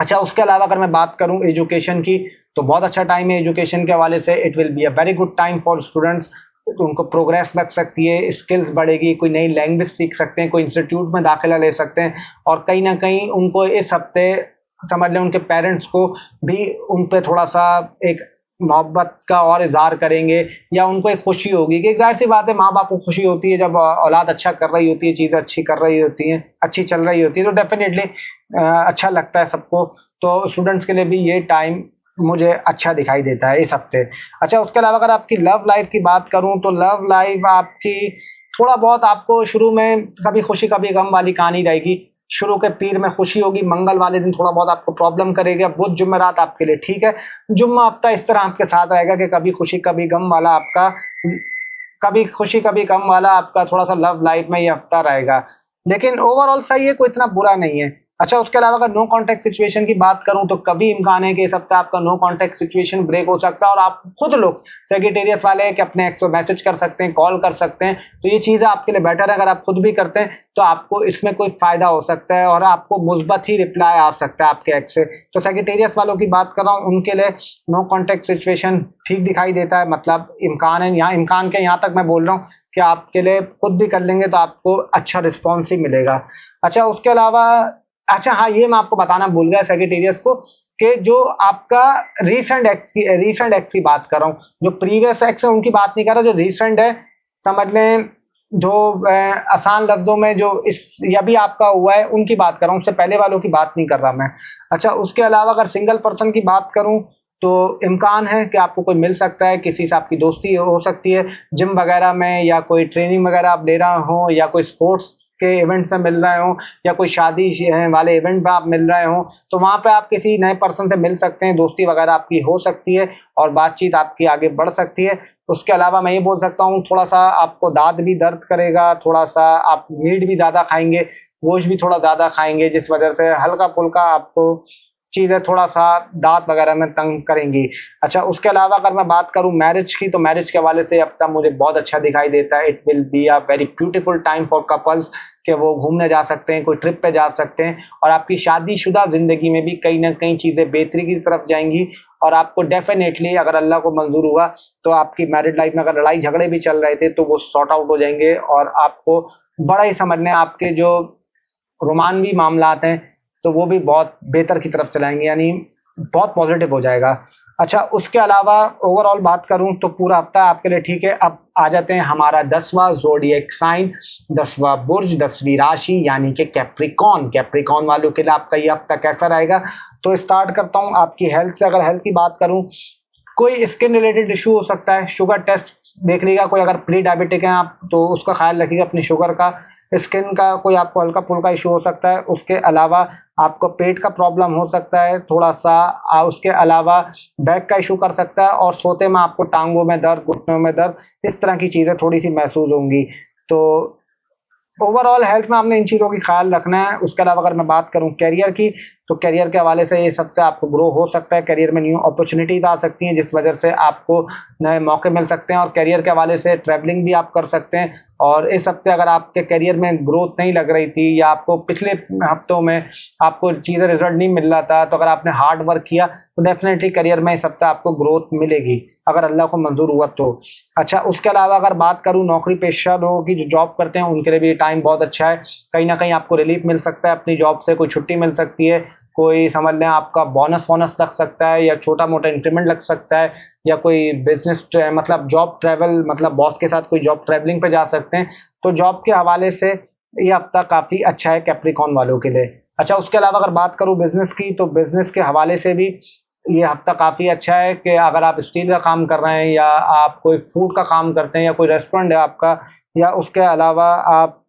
अच्छा, उसके अलावा अगर मैं बात करूं एजुकेशन की, तो बहुत अच्छा टाइम है एजुकेशन के हवाले से। It will be a very good time for students. तो उनको प्रोग्रेस लग सकती है, स्किल्स बढ़ेगी, कोई नई लैंग्वेज सीख सकते हैं, कोई इंस्टीट्यूट में दाखिला ले सकते हैं, और कहीं ना कहीं उनको इस हफ्ते समझ लें उनके पेरेंट्स को भी उन पे थोड़ा सा एक मोहब्बत का और इजहार करेंगे, या उनको एक खुशी होगी। कि एक जाहिर सी बात है, माँ बाप को खुशी होती है जब औलाद अच्छा कर रही होती है, चीज़ें अच्छी कर रही होती हैं, अच्छी चल रही होती है, तो डेफिनेटली अच्छा लगता है सबको। तो स्टूडेंट्स के लिए भी ये टाइम मुझे अच्छा दिखाई देता है इस हफ्ते। अच्छा, उसके अलावा अगर आपकी लव लाइफ की बात करूं, तो लव लाइफ आपकी थोड़ा बहुत आपको शुरू में कभी खुशी कभी गम वाली कहानी रहेगी। शुरू के पीर में खुशी होगी, मंगल वाले दिन थोड़ा बहुत आपको प्रॉब्लम करेगा, बुध जुमेरात आपके लिए ठीक है, जुम्मा हफ्ता इस तरह आपके साथ रहेगा कि कभी खुशी कभी गम वाला आपका, कभी खुशी कभी गम वाला आपका थोड़ा सा लव लाइफ में ये हफ्ता रहेगा। लेकिन ओवरऑल सही है, कोई इतना बुरा नहीं है। अच्छा, उसके अलावा अगर नो कॉन्टैक्ट सिचुएशन की बात करूं, तो कभी इम्कान है कि इस हफ्ते आपका नो कॉन्टैक्ट सिचुएशन ब्रेक हो सकता है, और आप खुद लोग सेक्रेटेरिएट वाले कि अपने एक्स को मैसेज कर सकते हैं, कॉल कर सकते हैं। तो ये चीज़ें आपके लिए बेटर है। अगर आप खुद भी करते हैं तो आपको इसमें कोई फ़ायदा हो सकता है, और आपको मुस्बत ही रिप्लाई आ सकता है आपके एक्स से। तो सेक्रेटेरिएट वालों की बात कर रहा हूँ, उनके लिए नो कॉन्टैक्ट सिचुएशन ठीक दिखाई देता है। मतलब इम्कान है, यहाँ इम्कान के यहाँ तक मैं बोल रहा हूँ कि आपके लिए खुद भी कर लेंगे तो आपको अच्छा रिस्पॉन्स ही मिलेगा। अच्छा, उसके अलावा अच्छा हाँ, ये मैं आपको बताना भूल गया सेजिटेरियस को, कि जो आपका रीसेंट एक्स की बात कर रहा हूँ, जो प्रीवियस एक्स है उनकी बात नहीं कर रहा, जो रीसेंट है समझ लें, जो आसान लफ्जों में जो इस या भी आपका हुआ है उनकी बात कर रहा हूँ, उससे पहले वालों की बात नहीं कर रहा मैं। अच्छा, उसके अलावा अगर सिंगल पर्सन की बात करूँ तो इम्कान है कि आपको कोई मिल सकता है, किसी से आपकी दोस्ती हो सकती है जिम वगैरह में, या कोई ट्रेनिंग वगैरह आप ले रहा हो, या कोई स्पोर्ट्स के इवेंट में मिल रहे हो, या कोई शादी वाले इवेंट में आप मिल रहे हो, तो वहाँ पे आप किसी नए पर्सन से मिल सकते हैं, दोस्ती वगैरह आपकी हो सकती है और बातचीत आपकी आगे बढ़ सकती है। उसके अलावा मैं ये बोल सकता हूँ, थोड़ा सा आपको दांत भी दर्द करेगा, थोड़ा सा आप मीट भी ज़्यादा खाएंगे, गोश्त भी थोड़ा ज़्यादा खाएंगे, जिस वजह से हल्का फुल्का आपको चीज़ें थोड़ा सा दांत वगैरह में तंग करेंगी। अच्छा, उसके अलावा अगर मैं बात करूं मैरिज की, तो मैरिज के हवाले से हफ्ता मुझे बहुत अच्छा दिखाई देता है। It will be a very beautiful time for couples, कि वो घूमने जा सकते हैं, कोई ट्रिप पे जा सकते हैं, और आपकी शादीशुदा जिंदगी में भी कहीं ना कहीं चीज़ें बेहतरी की तरफ जाएंगी। और आपको डेफिनेटली, अगर अल्लाह को मंजूर हुआ, तो आपकी मैरिड लाइफ में अगर लड़ाई झगड़े भी चल रहे थे तो वो सॉर्ट आउट हो जाएंगे, और आपको बड़ा ही समझने, आपके जो रोमानवी मामलात हैं तो वो भी बहुत बेहतर की तरफ चलाएंगे, यानी बहुत पॉजिटिव हो जाएगा। अच्छा, उसके अलावा ओवरऑल बात करूं तो पूरा हफ्ता आपके लिए ठीक है। अब आ जाते हैं हमारा 10वां ज़ोडिएक साइन, 10वां बुर्ज, 10वीं राशि, यानी कि कैप्रिकॉन वालों के लिए आपका ये हफ्ता कैसा रहेगा। तो स्टार्ट करता हूं आपकी हेल्थ से। अगर हेल्थ की बात करूं, कोई स्किन रिलेटेड इशू हो सकता है, शुगर टेस्ट देख लीजिएगा, कोई अगर प्री डायबिटिक हैं आप तो उसका ख्याल रखिएगा, अपनी शुगर का, स्किन का कोई आपको हल्का फुल्का इशू हो सकता है। उसके अलावा आपको पेट का प्रॉब्लम हो सकता है थोड़ा सा, उसके अलावा बैक का इशू कर सकता है, और सोते में आपको टांगों में दर्द, घुटनों में दर्द, इस तरह की चीज़ें थोड़ी सी महसूस होंगी। तो ओवरऑल हेल्थ में आपने इन चीज़ों की ख्याल रखना है। उसके अलावा अगर मैं बात करूं करियर की, तो करियर के हवाले से इस हफ्ते आपको ग्रो हो सकता है, करियर में न्यू अपॉर्चुनिटीज़ आ सकती हैं, जिस वजह से आपको नए मौके मिल सकते हैं, और करियर के हवाले से ट्रैवलिंग भी आप कर सकते हैं। और इस हफ्ते अगर आपके करियर में ग्रोथ नहीं लग रही थी, या आपको पिछले हफ्तों में आपको चीज़ें रिजल्ट नहीं मिल रहा था, तो अगर आपने हार्ड वर्क किया तो डेफिनेटली करियर में इस हफ्ते आपको ग्रोथ मिलेगी, अगर अल्लाह को मंजूर हुआ तो। अच्छा, उसके अलावा अगर बात करूं नौकरी पेशा लोगों की जो जॉब करते हैं, उनके लिए भी टाइम बहुत अच्छा है। कहीं ना कहीं आपको रिलीफ मिल सकता है अपनी जॉब से, कोई छुट्टी मिल सकती है, कोई समझ लें आपका बोनस लग सकता है, या छोटा मोटा इंक्रीमेंट लग सकता है, या कोई बिजनेस मतलब जॉब ट्रैवल, मतलब बॉस के साथ कोई जॉब ट्रैवलिंग पे जा सकते हैं। तो जॉब के हवाले से ये हफ्ता काफ़ी अच्छा है कैप्रिकॉन वालों के लिए। अच्छा, उसके अलावा अगर बात करूँ बिजनेस की, तो बिजनेस के हवाले से भी ये हफ्ता काफ़ी अच्छा है, कि अगर आप स्टील का काम कर रहे हैं, या आप कोई फूड का काम करते हैं, या कोई रेस्टोरेंट है आपका, या उसके अलावा आप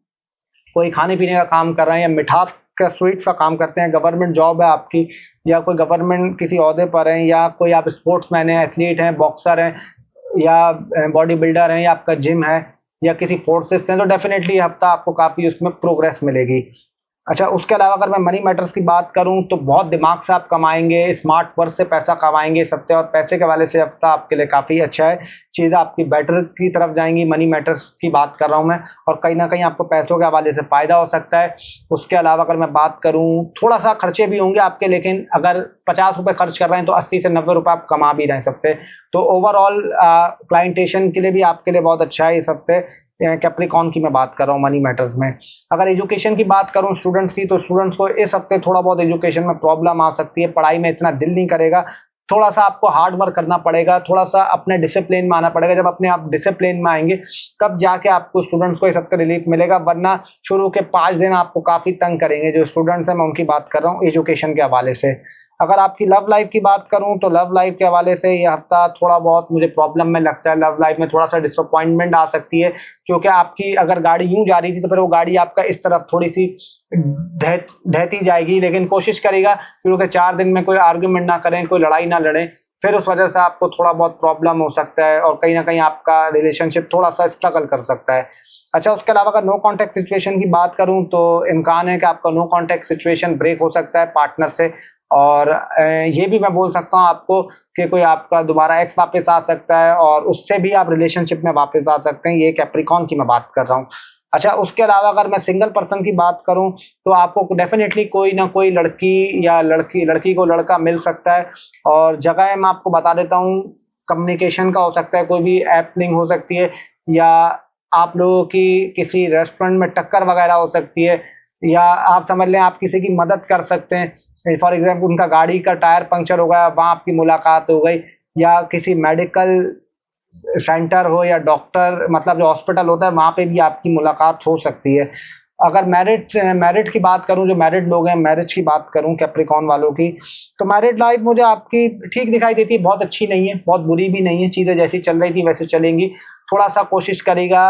कोई खाने पीने का काम कर रहे हैं, या मिठास का स्वीट्स का काम करते हैं, गवर्नमेंट जॉब है आपकी, या कोई गवर्नमेंट किसी ओहदे पर हैं, या कोई आप स्पोर्ट्समैन हैं, एथलीट हैं, बॉक्सर हैं, या बॉडी बिल्डर हैं, या आपका जिम है, या किसी फोर्सेस हैं, तो डेफिनेटली ये हफ्ता आपको काफ़ी उसमें प्रोग्रेस मिलेगी। अच्छा, उसके अलावा अगर मैं मनी मैटर्स की बात करूं, तो बहुत दिमाग से आप कमाएंगे, स्मार्ट वर्क से पैसा कमाएंगे इस हफ्ते, और पैसे के वाले से हफ्ता आपके लिए काफ़ी अच्छा है, चीज़ें आपकी बेटर की तरफ जाएंगी। मनी मैटर्स की बात कर रहा हूं मैं, और कहीं ना कहीं आपको पैसों के हवाले से फ़ायदा हो सकता है। उसके अलावा अगर मैं बात करूँ, थोड़ा सा खर्चे भी होंगे आपके, लेकिन अगर 50 रुपये खर्च कर रहे हैं तो 80 से 90 रुपये आप कमा भी रह सकते। तो ओवरऑल क्लाइंटेशन के लिए भी आपके लिए बहुत अच्छा है इस हफ्ते, कैप्रिकॉन की मैं बात कर रहा हूँ मनी मैटर्स में। अगर एजुकेशन की बात करूँ स्टूडेंट्स की, तो स्टूडेंट्स को इस हफ्ते थोड़ा बहुत एजुकेशन में प्रॉब्लम आ सकती है, पढ़ाई में इतना दिल नहीं करेगा, थोड़ा सा आपको हार्ड वर्क करना पड़ेगा, थोड़ा सा अपने डिसिप्लिन में आना पड़ेगा। जब अपने आप डिसिप्लिन में आएंगे तब जाके आपको स्टूडेंट्स को इस हफ्ते रिलीफ मिलेगा, वरना शुरू के 5 दिन आपको काफ़ी तंग करेंगे। जो स्टूडेंट्स हैं मैं उनकी बात कर रहा हूँ एजुकेशन के हवाले से। अगर आपकी लव लाइफ की बात करूं, तो लव लाइफ के हवाले से ये हफ्ता थोड़ा बहुत मुझे प्रॉब्लम में लगता है। लव लाइफ में थोड़ा सा डिसअपॉइंटमेंट आ सकती है, क्योंकि आपकी अगर गाड़ी यूं जा रही थी तो फिर वो गाड़ी आपका इस तरफ थोड़ी सी ढहती जाएगी। लेकिन कोशिश करेगा शुरू के 4 दिन में कोई आर्ग्यूमेंट ना करें, कोई लड़ाई ना लड़ें, फिर उस वजह से आपको थोड़ा बहुत प्रॉब्लम हो सकता है, और कहीं ना कहीं आपका रिलेशनशिप थोड़ा सा स्ट्रगल कर सकता है। अच्छा, उसके अलावा अगर नो कांटेक्ट सिचुएशन की बात करूं, तो इम्कान है कि आपका नो कांटेक्ट सिचुएशन ब्रेक हो सकता है पार्टनर से। और ये भी मैं बोल सकता हूँ आपको कि कोई आपका दोबारा एक्स वापस आ सकता है, और उससे भी आप रिलेशनशिप में वापस आ सकते हैं। ये कैप्रिकॉन की मैं बात कर रहा हूँ। अच्छा, उसके अलावा अगर मैं सिंगल पर्सन की बात करूं, तो आपको डेफिनेटली कोई ना कोई लड़की या लड़की को लड़का मिल सकता है। और जगह मैं आपको बता देता हूं, कम्युनिकेशन का हो सकता है, कोई भी ऐप लिंक हो सकती है, या आप लोगों की किसी रेस्टोरेंट में टक्कर वगैरह हो सकती है, या आप समझ लें आप किसी की मदद कर सकते हैं। फॉर एग्जाम्पल उनका गाड़ी का टायर पंक्चर हो गया, वहाँ आपकी मुलाकात हो गई, या किसी मेडिकल सेंटर हो या डॉक्टर मतलब जो हॉस्पिटल होता है वहाँ पे भी आपकी मुलाकात हो सकती है। अगर मैरिड की बात करूं, जो मैरिड लोग हैं, मैरिज की बात करूं कैप्रिकॉर्न वालों की, तो मैरिड लाइफ मुझे आपकी ठीक दिखाई देती है, बहुत अच्छी नहीं है, बहुत बुरी भी नहीं है। चीज़ें जैसी चल रही थी वैसे चलेंगी। थोड़ा सा कोशिश करेगा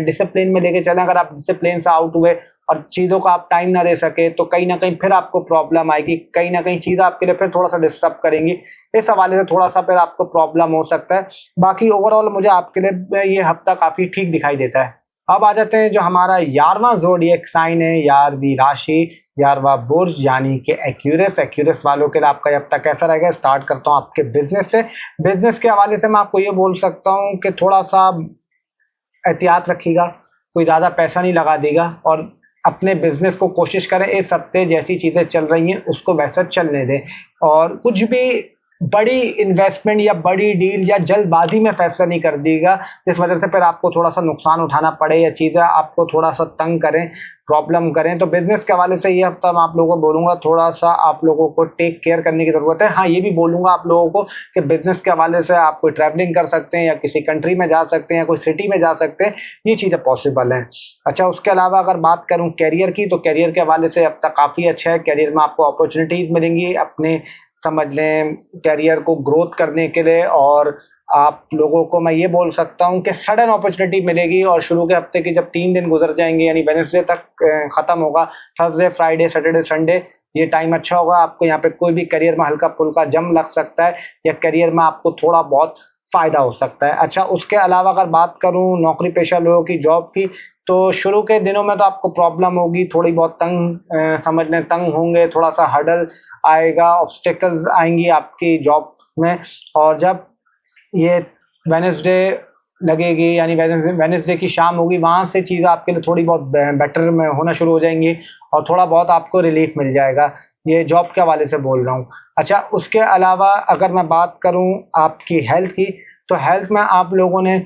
डिसिप्लिन में लेके चलें। अगर आप डिसिप्लिन से आउट हुए और चीज़ों को आप टाइम ना दे सके तो कहीं ना कहीं फिर आपको प्रॉब्लम आएगी, कहीं ना कहीं चीज़ आपके लिए फिर थोड़ा सा डिस्टर्ब करेंगी। इस हवाले से थोड़ा सा फिर आपको प्रॉब्लम हो सकता है। बाकी ओवरऑल मुझे आपके लिए ये हफ्ता काफ़ी ठीक दिखाई देता है। अब आ जाते हैं जो हमारा 11वां ज़ोडिएक साइन है, 11वीं राशि, 11वां बुर्ज यानी कि एक्यूरियस वालों के लिए आपका ये हफ्ता कैसा रहेगा। स्टार्ट करता हूँ आपके बिजनेस से। बिजनेस के हवाले से मैं आपको ये बोल सकता हूँ कि थोड़ा सा एहतियात रखिएगा, कोई ज़्यादा पैसा नहीं लगा देगा और अपने बिजनेस को कोशिश करें इस हफ्ते जैसी चीज़ें चल रही हैं उसको वैसा चलने दें, और कुछ भी बड़ी इन्वेस्टमेंट या बड़ी डील या जल्दबाजी में फैसला नहीं कर दीजिएगा जिस वजह से फिर आपको थोड़ा सा नुकसान उठाना पड़े या चीज़ें आपको थोड़ा सा तंग करें, प्रॉब्लम करें। तो बिजनेस के हवाले से ये हफ्ता मैं आप लोगों को बोलूँगा थोड़ा सा आप लोगों को टेक केयर करने की ज़रूरत है। हाँ, ये भी बोलूँगा आप लोगों को कि बिजनेस के हवाले से आप कोई ट्रैवलिंग कर सकते हैं या किसी कंट्री में जा सकते हैं या कोई सिटी में जा सकते हैं, ये चीज़ें पॉसिबल हैं। अच्छा, उसके अलावा अगर बात करूँ कैरियर की, तो कैरियर के हवाले से अब तक काफ़ी अच्छा है। कैरियर में आपको अपॉर्चुनिटीज़ मिलेंगी अपने समझ लें कैरियर को ग्रोथ करने के लिए, और आप लोगों को मैं ये बोल सकता हूँ कि सडन अपॉर्चुनिटी मिलेगी। और शुरू के हफ्ते की जब 3 दिन गुजर जाएंगे यानी वेडनेसडे तक ख़त्म होगा, थर्सडे फ्राइडे सैटरडे संडे, ये टाइम अच्छा होगा आपको। यहाँ पे कोई भी करियर में हल्का फुल्का जम लग सकता है या करियर में आपको थोड़ा बहुत फ़ायदा हो सकता है। अच्छा, उसके अलावा अगर बात करूँ नौकरी पेशा लोगों की, जॉब की, तो शुरू के दिनों में तो आपको प्रॉब्लम होगी, थोड़ी बहुत समझ लें तंग होंगे, थोड़ा सा हर्डल आएगा, ऑब्स्टेकल्स आएंगी आपकी जॉब में। और जब ये वेडनेसडे लगेगी यानी वेडनेसडे की शाम होगी, वहाँ से चीज़ें आपके लिए थोड़ी बहुत बेटर में होना शुरू हो जाएंगी और थोड़ा बहुत आपको रिलीफ मिल जाएगा। ये जॉब के हवाले से बोल रहा हूँ। अच्छा, उसके अलावा अगर मैं बात करूँ आपकी हेल्थ की, तो हेल्थ में आप लोगों ने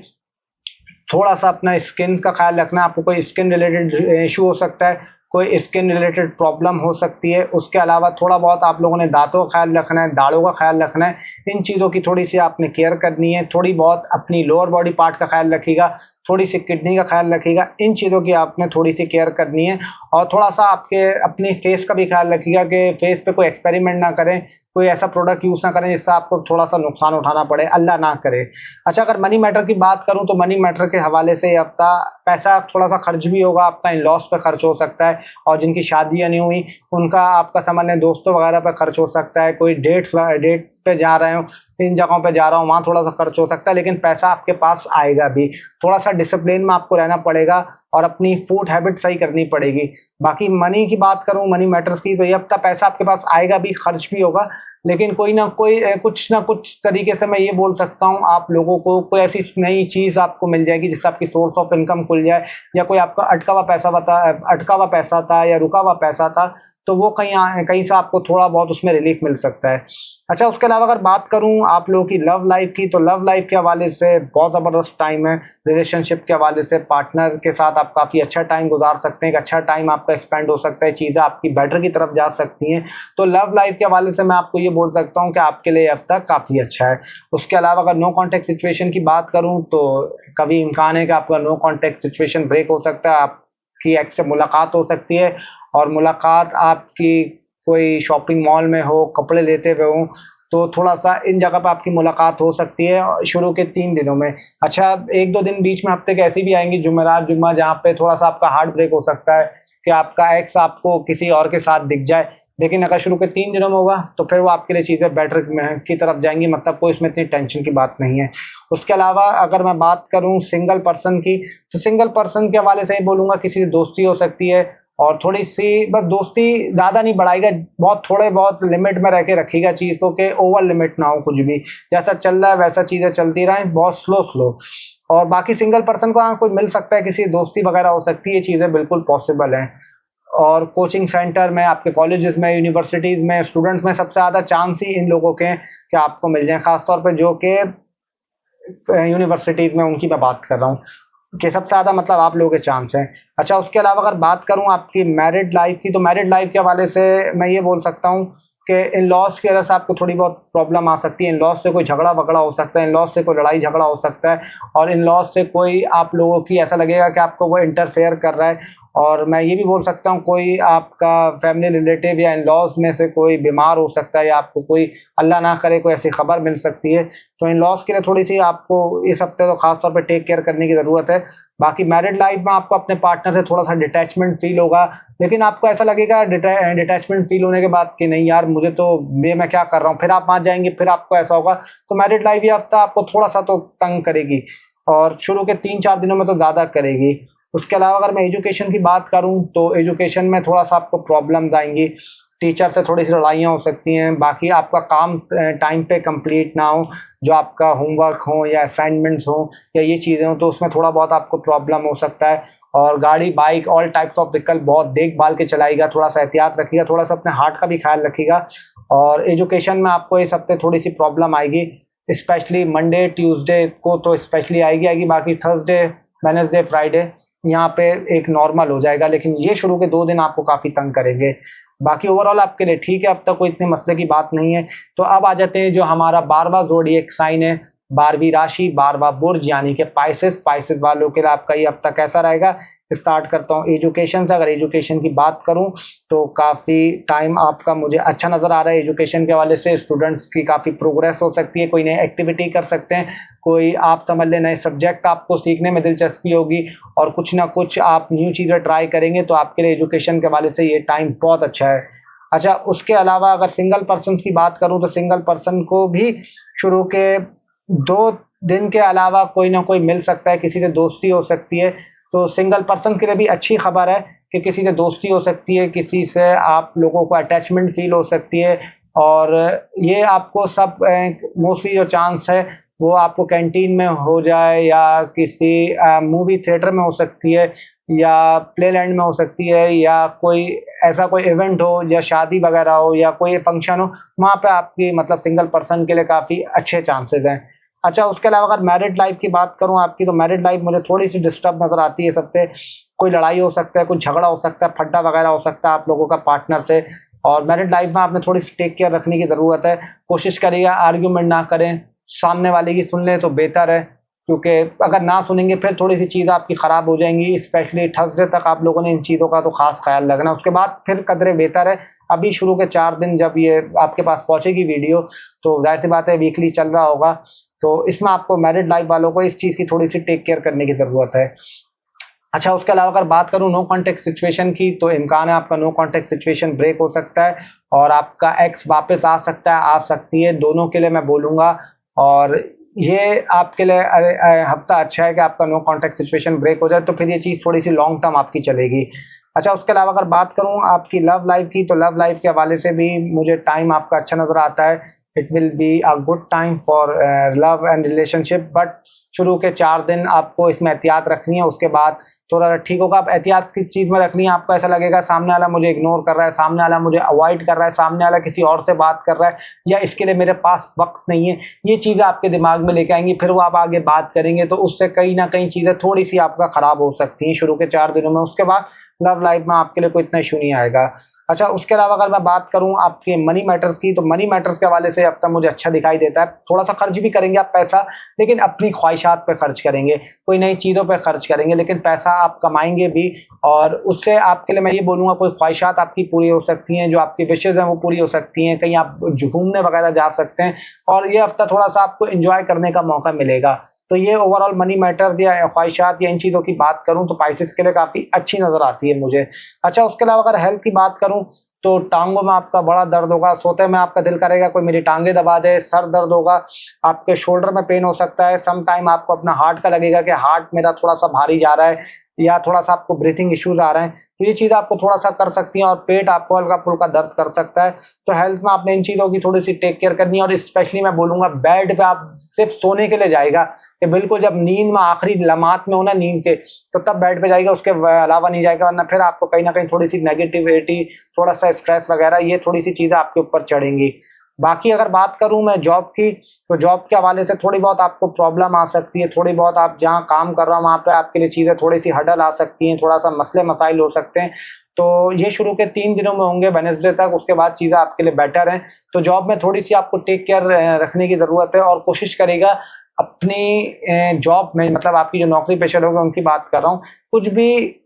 थोड़ा सा अपना स्किन का ख्याल रखना है। आपको कोई स्किन रिलेटेड इशू हो सकता है, कोई स्किन रिलेटेड प्रॉब्लम हो सकती है। उसके अलावा थोड़ा बहुत आप लोगों ने दांतों का ख्याल रखना है, दाढ़ों का ख्याल रखना है। इन चीज़ों की थोड़ी सी आपने केयर करनी है। थोड़ी बहुत अपनी लोअर बॉडी पार्ट का ख्याल रखिएगा, थोड़ी सी किडनी का ख्याल रखिएगा। इन चीज़ों की आपने थोड़ी सी केयर करनी है। और थोड़ा सा आपके अपनी फेस का भी ख्याल रखिएगा कि फेस पे कोई एक्सपेरिमेंट ना करें, कोई ऐसा प्रोडक्ट यूज़ ना करें जिससे आपको थोड़ा सा नुकसान उठाना पड़े, अल्लाह ना करे। अच्छा, अगर मनी मैटर की बात करूं तो मनी मैटर के हवाले से ये हफ्ता पैसा थोड़ा सा खर्च भी होगा आपका, इन लॉस पे खर्च हो सकता है। और जिनकी शादियां नहीं हुई उनका आपका समझ लें दोस्तों वगैरह पे खर्च हो सकता है। कोई डेट पे जा रहे हो, इन जगहों पे जा रहा हूँ, वहाँ थोड़ा सा खर्च हो सकता है, लेकिन पैसा आपके पास आएगा भी। थोड़ा सा डिसिप्लिन में आपको रहना पड़ेगा और अपनी फूड हैबिट सही करनी पड़ेगी। बाकी मनी की बात करूँ, मनी मैटर्स की, तो ये हफ्ता पैसा आपके पास आएगा भी, खर्च भी होगा, लेकिन कोई ना कोई कुछ ना कुछ तरीके से मैं ये बोल सकता हूँ आप लोगों को कोई ऐसी नई चीज़ आपको मिल जाएगी जिससे आपकी सोर्स ऑफ इनकम खुल जाए, या कोई आपका अटका हुआ पैसा था या रुका हुआ पैसा था तो वो कहीं से आपको थोड़ा बहुत उसमें रिलीफ मिल सकता है। अच्छा, उसके अलावा अगर बात करूं आप लोगों की लव लाइफ की, तो लव लाइफ के हवाले से बहुत ज़बरदस्त टाइम है। रिलेशनशिप के हवाले से पार्टनर के साथ आप काफ़ी अच्छा टाइम गुजार सकते हैं, एक अच्छा टाइम आपका स्पेंड हो सकता है, चीज़ें आपकी बेटर की तरफ जा सकती हैं। तो लव लाइफ के हवाले से मैं आपको ये बोल सकता हूँ कि आपके लिए हफ्ता काफ़ी अच्छा है। उसके अलावा अगर नो कॉन्टैक्ट सिचुएशन की बात करूँ तो कभी इम्कान है कि आपका नो कॉन्टैक्ट सिचुएशन ब्रेक हो सकता है, आपकी एक्स से मुलाकात हो सकती है, और मुलाकात आपकी कोई शॉपिंग मॉल में हो, कपड़े लेते हुए हो, तो थोड़ा सा इन जगह पर आपकी मुलाकात हो सकती है शुरू के 3 दिनों में। अच्छा, 1-2 दिन बीच में हफ्ते के ऐसी भी आएंगी, जुमेरात जुम्मा, जहाँ पे थोड़ा सा आपका हार्ट ब्रेक हो सकता है कि आपका एक्स आपको किसी और के साथ दिख जाए, लेकिन अगर शुरू के 3 दिनों में होगा तो फिर वो आपके लिए चीज़ें बेटर की तरफ जाएंगी, मतलब कोई इसमें इतनी टेंशन की बात नहीं है। उसके अलावा अगर मैं बात करूँ सिंगल पर्सन की, तो सिंगल पर्सन के हवाले से ही बोलूँगा किसी से दोस्ती हो सकती है, और थोड़ी सी बस दोस्ती ज़्यादा नहीं बढ़ाएगा, बहुत थोड़े बहुत लिमिट में रह के रखिएगा चीज़ को, कि ओवर लिमिट ना हो, कुछ भी जैसा चल रहा है वैसा चीज़ें चलती रहें, बहुत स्लो। और बाकी सिंगल पर्सन को कोई मिल सकता है, किसी दोस्ती वगैरह हो सकती है, ये चीज़ें बिल्कुल पॉसिबल हैं। और कोचिंग सेंटर में, आपके कॉलेजेस में, यूनिवर्सिटीज़ में, स्टूडेंट्स में सबसे ज़्यादा चांस ही इन लोगों के कि आपको मिल जाए, ख़ासतौर पर जो कि यूनिवर्सिटीज़ में उनकी मैं बात कर रहा हूँ। के सबसे ज़्यादा मतलब आप लोगों के चांस हैं। अच्छा, उसके अलावा अगर बात करूं आपकी मैरिड लाइफ की, तो मैरिड लाइफ के हवाले से मैं ये बोल सकता हूं कि इन लॉज की वजह से आपको थोड़ी बहुत प्रॉब्लम आ सकती है। इन लॉज से कोई झगड़ा वगड़ा हो सकता है, इन लॉज से कोई लड़ाई झगड़ा हो सकता है, और इन लॉज से कोई आप लोगों की ऐसा लगेगा कि आपको वो इंटरफेयर कर रहा है। और मैं ये भी बोल सकता हूँ कोई आपका फैमिली रिलेटिव या इन लॉज में से कोई बीमार हो सकता है, या आपको कोई अल्लाह ना करे कोई ऐसी खबर मिल सकती है। तो इन लॉज के लिए थोड़ी सी आपको इस हफ्ते तो खास तौर पे टेक केयर करने की ज़रूरत है। बाकी मैरिड लाइफ में आपको अपने पार्टनर से थोड़ा सा डिटैचमेंट फील होगा, लेकिन आपको ऐसा लगेगा डिटैचमेंट फील होने के बाद कि नहीं यार मुझे तो मैं क्या कर रहा हूँ, फिर आप वहाँ जाएंगे, फिर आपको ऐसा होगा। तो मैरिड लाइफ ये हफ्ता आपको थोड़ा सा तो तंग करेगी, और शुरू के 3-4 दिनों में तो ज़्यादा करेगी। उसके अलावा अगर मैं एजुकेशन की बात करूं तो एजुकेशन में थोड़ा सा आपको प्रॉब्लम्स आएंगी, टीचर से थोड़ी सी लड़ाइयाँ हो सकती हैं। बाकी आपका काम टाइम पे कंप्लीट ना हो, जो आपका होमवर्क हो या असाइनमेंट्स हो या ये चीज़ें हो, तो उसमें थोड़ा बहुत आपको प्रॉब्लम हो सकता है। और गाड़ी bike all types of vehicle बहुत देखभाल के चलाएगा, थोड़ा सा एहतियात रखिएगा, थोड़ा सा अपने हार्ट का भी ख्याल रखिएगा। और एजुकेशन में आपको इस हफ्ते थोड़ी सी प्रॉब्लम आएगी, स्पेशली मंडे ट्यूसडे को तो स्पेशली आएगी। बाकी थर्सडे वेडनेसडे फ्राइडे यहाँ पे एक नॉर्मल हो जाएगा, लेकिन ये शुरू के 2 दिन आपको काफ़ी तंग करेंगे। बाकी ओवरऑल आपके लिए ठीक है, अब तक कोई इतने मसले की बात नहीं है। तो अब आ जाते हैं जो हमारा 12वां ज़ोडिएक साइन है, 12वीं राशि, 12वां बुर्ज, यानी कि पाइसेस वालों के लिए आपका ये हफ्ता कैसा रहेगा। स्टार्ट करता हूँ एजुकेशन से। अगर एजुकेशन की बात करूँ तो काफ़ी टाइम आपका मुझे अच्छा नज़र आ रहा है एजुकेशन के हवाले से। स्टूडेंट्स की काफ़ी प्रोग्रेस हो सकती है, कोई नई एक्टिविटी कर सकते हैं, कोई आप समझ लें नए सब्जेक्ट आपको सीखने में दिलचस्पी होगी, और कुछ ना कुछ आप न्यू चीज़ें ट्राई करेंगे। तो आपके लिए एजुकेशन के हवाले से ये टाइम बहुत अच्छा है। अच्छा, उसके अलावा अगर सिंगल पर्सन की बात करूँ तो सिंगल पर्सन को भी शुरू के 2 दिन के अलावा कोई ना कोई मिल सकता है, किसी से दोस्ती हो सकती है। तो सिंगल पर्सन के लिए भी अच्छी खबर है कि किसी से दोस्ती हो सकती है, किसी से आप लोगों को अटैचमेंट फील हो सकती है। और ये आपको सब मोस्टली जो चांस है वो आपको कैंटीन में हो जाए, या किसी मूवी थिएटर में हो सकती है, या प्लेलैंड में हो सकती है, या कोई ऐसा कोई इवेंट हो या शादी वगैरह हो या कोई फंक्शन हो, वहाँ पे आपकी मतलब सिंगल पर्सन के लिए काफ़ी अच्छे चांसेस हैं। अच्छा, उसके अलावा अगर मैरिड लाइफ की बात करूं आपकी, तो मैरिड लाइफ मुझे थोड़ी सी डिस्टर्ब नज़र आती है इस हफ्ते। कोई लड़ाई हो सकता है, कुछ झगड़ा हो सकता है, फड्डा वगैरह हो सकता है आप लोगों का पार्टनर से। और मैरिड लाइफ में आपने थोड़ी सी टेक केयर रखने की ज़रूरत है। कोशिश करिएगा आर्ग्यूमेंट ना करें, सामने वाले की सुन लें तो बेहतर है, क्योंकि अगर ना सुनेंगे फिर थोड़ी सी चीज़ आपकी ख़राब हो जाएंगी। स्पेशली थर्सडे तक आप लोगों ने इन चीज़ों का तो खास ख्याल रखना, उसके बाद फिर कदरे बेहतर है। अभी शुरू के 4 दिन जब ये आपके पास पहुंचेगी वीडियो, तो जाहिर सी बात है वीकली चल रहा होगा, तो इसमें आपको मैरिड लाइफ वालों को इस चीज़ की थोड़ी सी टेक केयर करने की ज़रूरत है। अच्छा, उसके अलावा अगर बात करूं नो कॉन्टेक्ट सिचुएशन की, तो इम्कान है आपका नो कॉन्टेक्ट सिचुएशन ब्रेक हो सकता है, और आपका एक्स वापस आ सकता है, आ सकती है, दोनों के लिए मैं बोलूँगा। और ये आपके लिए हफ्ता अच्छा है कि आपका नो कॉन्टेक्ट सिचुएशन ब्रेक हो जाए, तो फिर ये चीज़ थोड़ी सी लॉन्ग टर्म आपकी चलेगी। अच्छा, उसके अलावा अगर बात करूं आपकी लव लाइफ की, तो लव लाइफ के हवाले से भी मुझे टाइम आपका अच्छा नज़र आता है। It will be a good time for love and relationship, but शुरू के 4 दिन आपको इसमें एहतियात रखनी है, उसके बाद थोड़ा ठीक होगा। आप एहतियात की चीज़ में रखनी है, आपको ऐसा लगेगा सामने वाला मुझे इग्नोर कर रहा है, सामने वाला मुझे अवॉइड कर रहा है, सामने वाला किसी और से बात कर रहा है, या इसके लिए मेरे पास वक्त नहीं है, ये चीज़ें आपके दिमाग में लेके आएंगी। फिर वो आप आगे बात करेंगे तो उससे कहीं ना कहीं चीज़ें थोड़ी सी आपका ख़राब हो सकती हैं शुरू के 4 दिनों में। उसके बाद लव लाइफ में आपके लिए कोई इतना इशू नहीं आएगा। अच्छा, उसके अलावा अगर मैं बात करूं आपके मनी मैटर्स की, तो मनी मैटर्स के हवाले से अब तक मुझे अच्छा दिखाई देता है। थोड़ा सा खर्च भी करेंगे आप पैसा, लेकिन अपनी ख्वाहिशात पे खर्च करेंगे, कोई नई चीज़ों पे खर्च करेंगे, लेकिन पैसा आप कमाएंगे भी। और उससे आपके लिए मैं ये बोलूँगा कोई ख्वाहिशात आपकी पूरी हो सकती हैं, जो आपकी विशेज़ हैं वो पूरी हो सकती हैं, कहीं आप घूमने वगैरह जा सकते हैं, और ये हफ्ता थोड़ा सा आपको एंजॉय करने का मौका मिलेगा। तो ये ओवरऑल मनी मैटर्स या ख्वाहिशात या इन चीज़ों की बात करूं तो पाइसेस के लिए काफ़ी अच्छी नज़र आती है मुझे। अच्छा, उसके अलावा अगर हेल्थ की बात करूं तो टांगों में आपका बड़ा दर्द होगा, सोते में आपका दिल करेगा कोई मेरी टांगे दबा दे, सर दर्द होगा, आपके शोल्डर में पेन हो सकता है, सम टाइम आपको अपना हार्ट का लगेगा कि हार्ट मेरा थोड़ा सा भारी जा रहा है, या थोड़ा सा आपको ब्रीथिंग इश्यूज आ रहे हैं, तो ये चीज़ आपको थोड़ा सा कर सकती है। और पेट आपको हल्का फुल्का दर्द कर सकता है। तो हेल्थ में आपने इन चीज़ों की थोड़ी सी टेक केयर करनी है। और स्पेशली मैं बोलूँगा बेड पे आप सिर्फ सोने के लिए जाएगा, कि बिल्कुल जब नींद में आखिरी लम्हात में हो ना नींद के, तो तब बेड पे जाएगा, उसके अलावा नहीं जाएगा, वरना फिर आपको कहीं ना कहीं थोड़ी सी नेगेटिविटी, थोड़ा सा स्ट्रेस वगैरह, ये थोड़ी सी चीज़ें आपके ऊपर चढ़ेंगी। बाकी अगर बात करूं मैं जॉब की, तो जॉब के हवाले से थोड़ी बहुत आपको प्रॉब्लम आ सकती है, थोड़ी बहुत आप जहां काम कर रहा हूं वहां पे आपके लिए चीज़ें थोड़ी सी हडल आ सकती हैं, थोड़ा सा मसले मसाइल हो सकते हैं। तो ये शुरू के 3 दिनों में होंगे, वेडनेसडे तक, उसके बाद चीज़ें आपके लिए बेटर हैं। तो जॉब में थोड़ी सी आपको टेक केयर रखने की ज़रूरत है और कोशिश करेगा अपनी जॉब में, मतलब आपकी जो नौकरी पेशा लोग हैं उनकी बात कर रहा हूँ, कुछ भी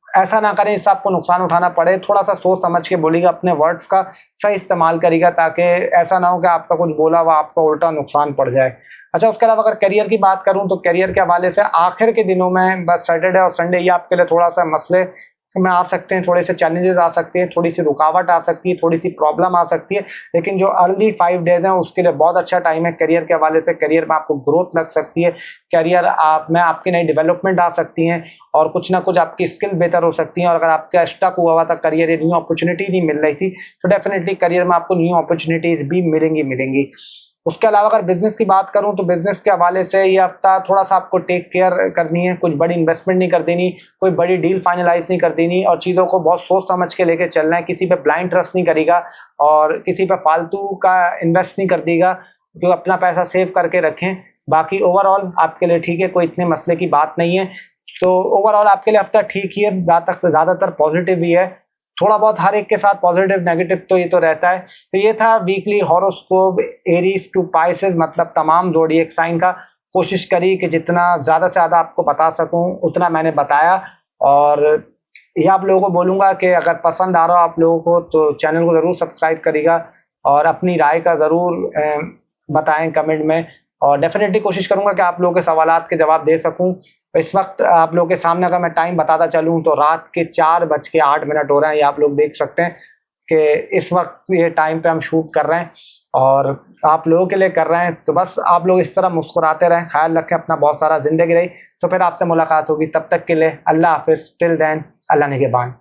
ऐसा ना करें इससे आपको नुकसान उठाना पड़े। थोड़ा सा सोच समझ के बोलिएगा, अपने वर्ड्स का सही इस्तेमाल करिएगा, ताकि ऐसा ना हो कि आपका कुछ बोला हुआ आपका उल्टा नुकसान पड़ जाए। अच्छा, उसके अलावा अगर करियर की बात करूं तो करियर के हवाले से आखिर के दिनों में बस सैटरडे और संडे ये आपके लिए थोड़ा सा मसले में आ सकते हैं, थोड़े से चैलेंजेस आ सकते हैं, थोड़ी सी रुकावट आ सकती है, थोड़ी सी प्रॉब्लम आ सकती है। लेकिन जो अर्ली 5 डेज हैं उसके लिए बहुत अच्छा टाइम है करियर के हवाले से। करियर में आपको ग्रोथ लग सकती है, करियर आप में आपकी नई डेवलपमेंट आ सकती हैं और कुछ ना कुछ आपकी स्किल बेहतर हो सकती हैं। और अगर आपका स्टक हुआ था करियर, न्यू अपॉर्चुनिटी नहीं मिल रही थी, तो डेफिनेटली करियर में आपको न्यू अपॉर्चुनिटीज भी मिलेंगी। उसके अलावा अगर बिजनेस की बात करूं तो बिजनेस के हवाले से ये हफ्ता थोड़ा सा आपको टेक केयर करनी है, कुछ बड़ी इन्वेस्टमेंट नहीं कर देनी, कोई बड़ी डील फाइनलाइज नहीं कर देनी और चीज़ों को बहुत सोच समझ के लेके चलना है। किसी पे ब्लाइंड ट्रस्ट नहीं करेगा और किसी पे फालतू का इन्वेस्ट नहीं कर देगा, जो अपना पैसा सेव करके रखें। बाकी ओवरऑल आपके लिए ठीक है, कोई इतने मसले की बात नहीं है। तो ओवरऑल आपके लिए हफ्ता ठीक ही है, ज़्यादातर पॉजिटिव ही है। थोड़ा बहुत हर एक के साथ पॉजिटिव नेगेटिव तो ये तो रहता है। तो ये था weekly horoscope Aries to Pisces, मतलब तमाम ज़ोडिएक साइन का। कोशिश करी कि जितना ज़्यादा से ज़्यादा आपको बता सकूं उतना मैंने बताया। और ये आप लोगों को बोलूँगा कि अगर पसंद आ रहा हो आप लोगों को तो चैनल को ज़रूर सब्सक्राइब करिएगा और अपनी राय का ज़रूर बताएं कमेंट में। और डेफिनेटली कोशिश करूंगा कि आप लोगों के सवालात के जवाब दे सकूं। इस वक्त आप लोगों के सामने अगर मैं टाइम बताता चलूं तो रात के 4:08 हो रहे हैं। ये आप लोग देख सकते हैं कि इस वक्त ये टाइम पे हम शूट कर रहे हैं और आप लोगों के लिए कर रहे हैं। तो बस आप लोग इस तरह मुस्कुराते रहें, ख्याल रखें अपना, बहुत सारा जिंदगी रही। तो फिर आपसे मुलाकात होगी, तब तक के लिए अल्लाह हाफिज़। टिल देन, अल्लाह निगहबान।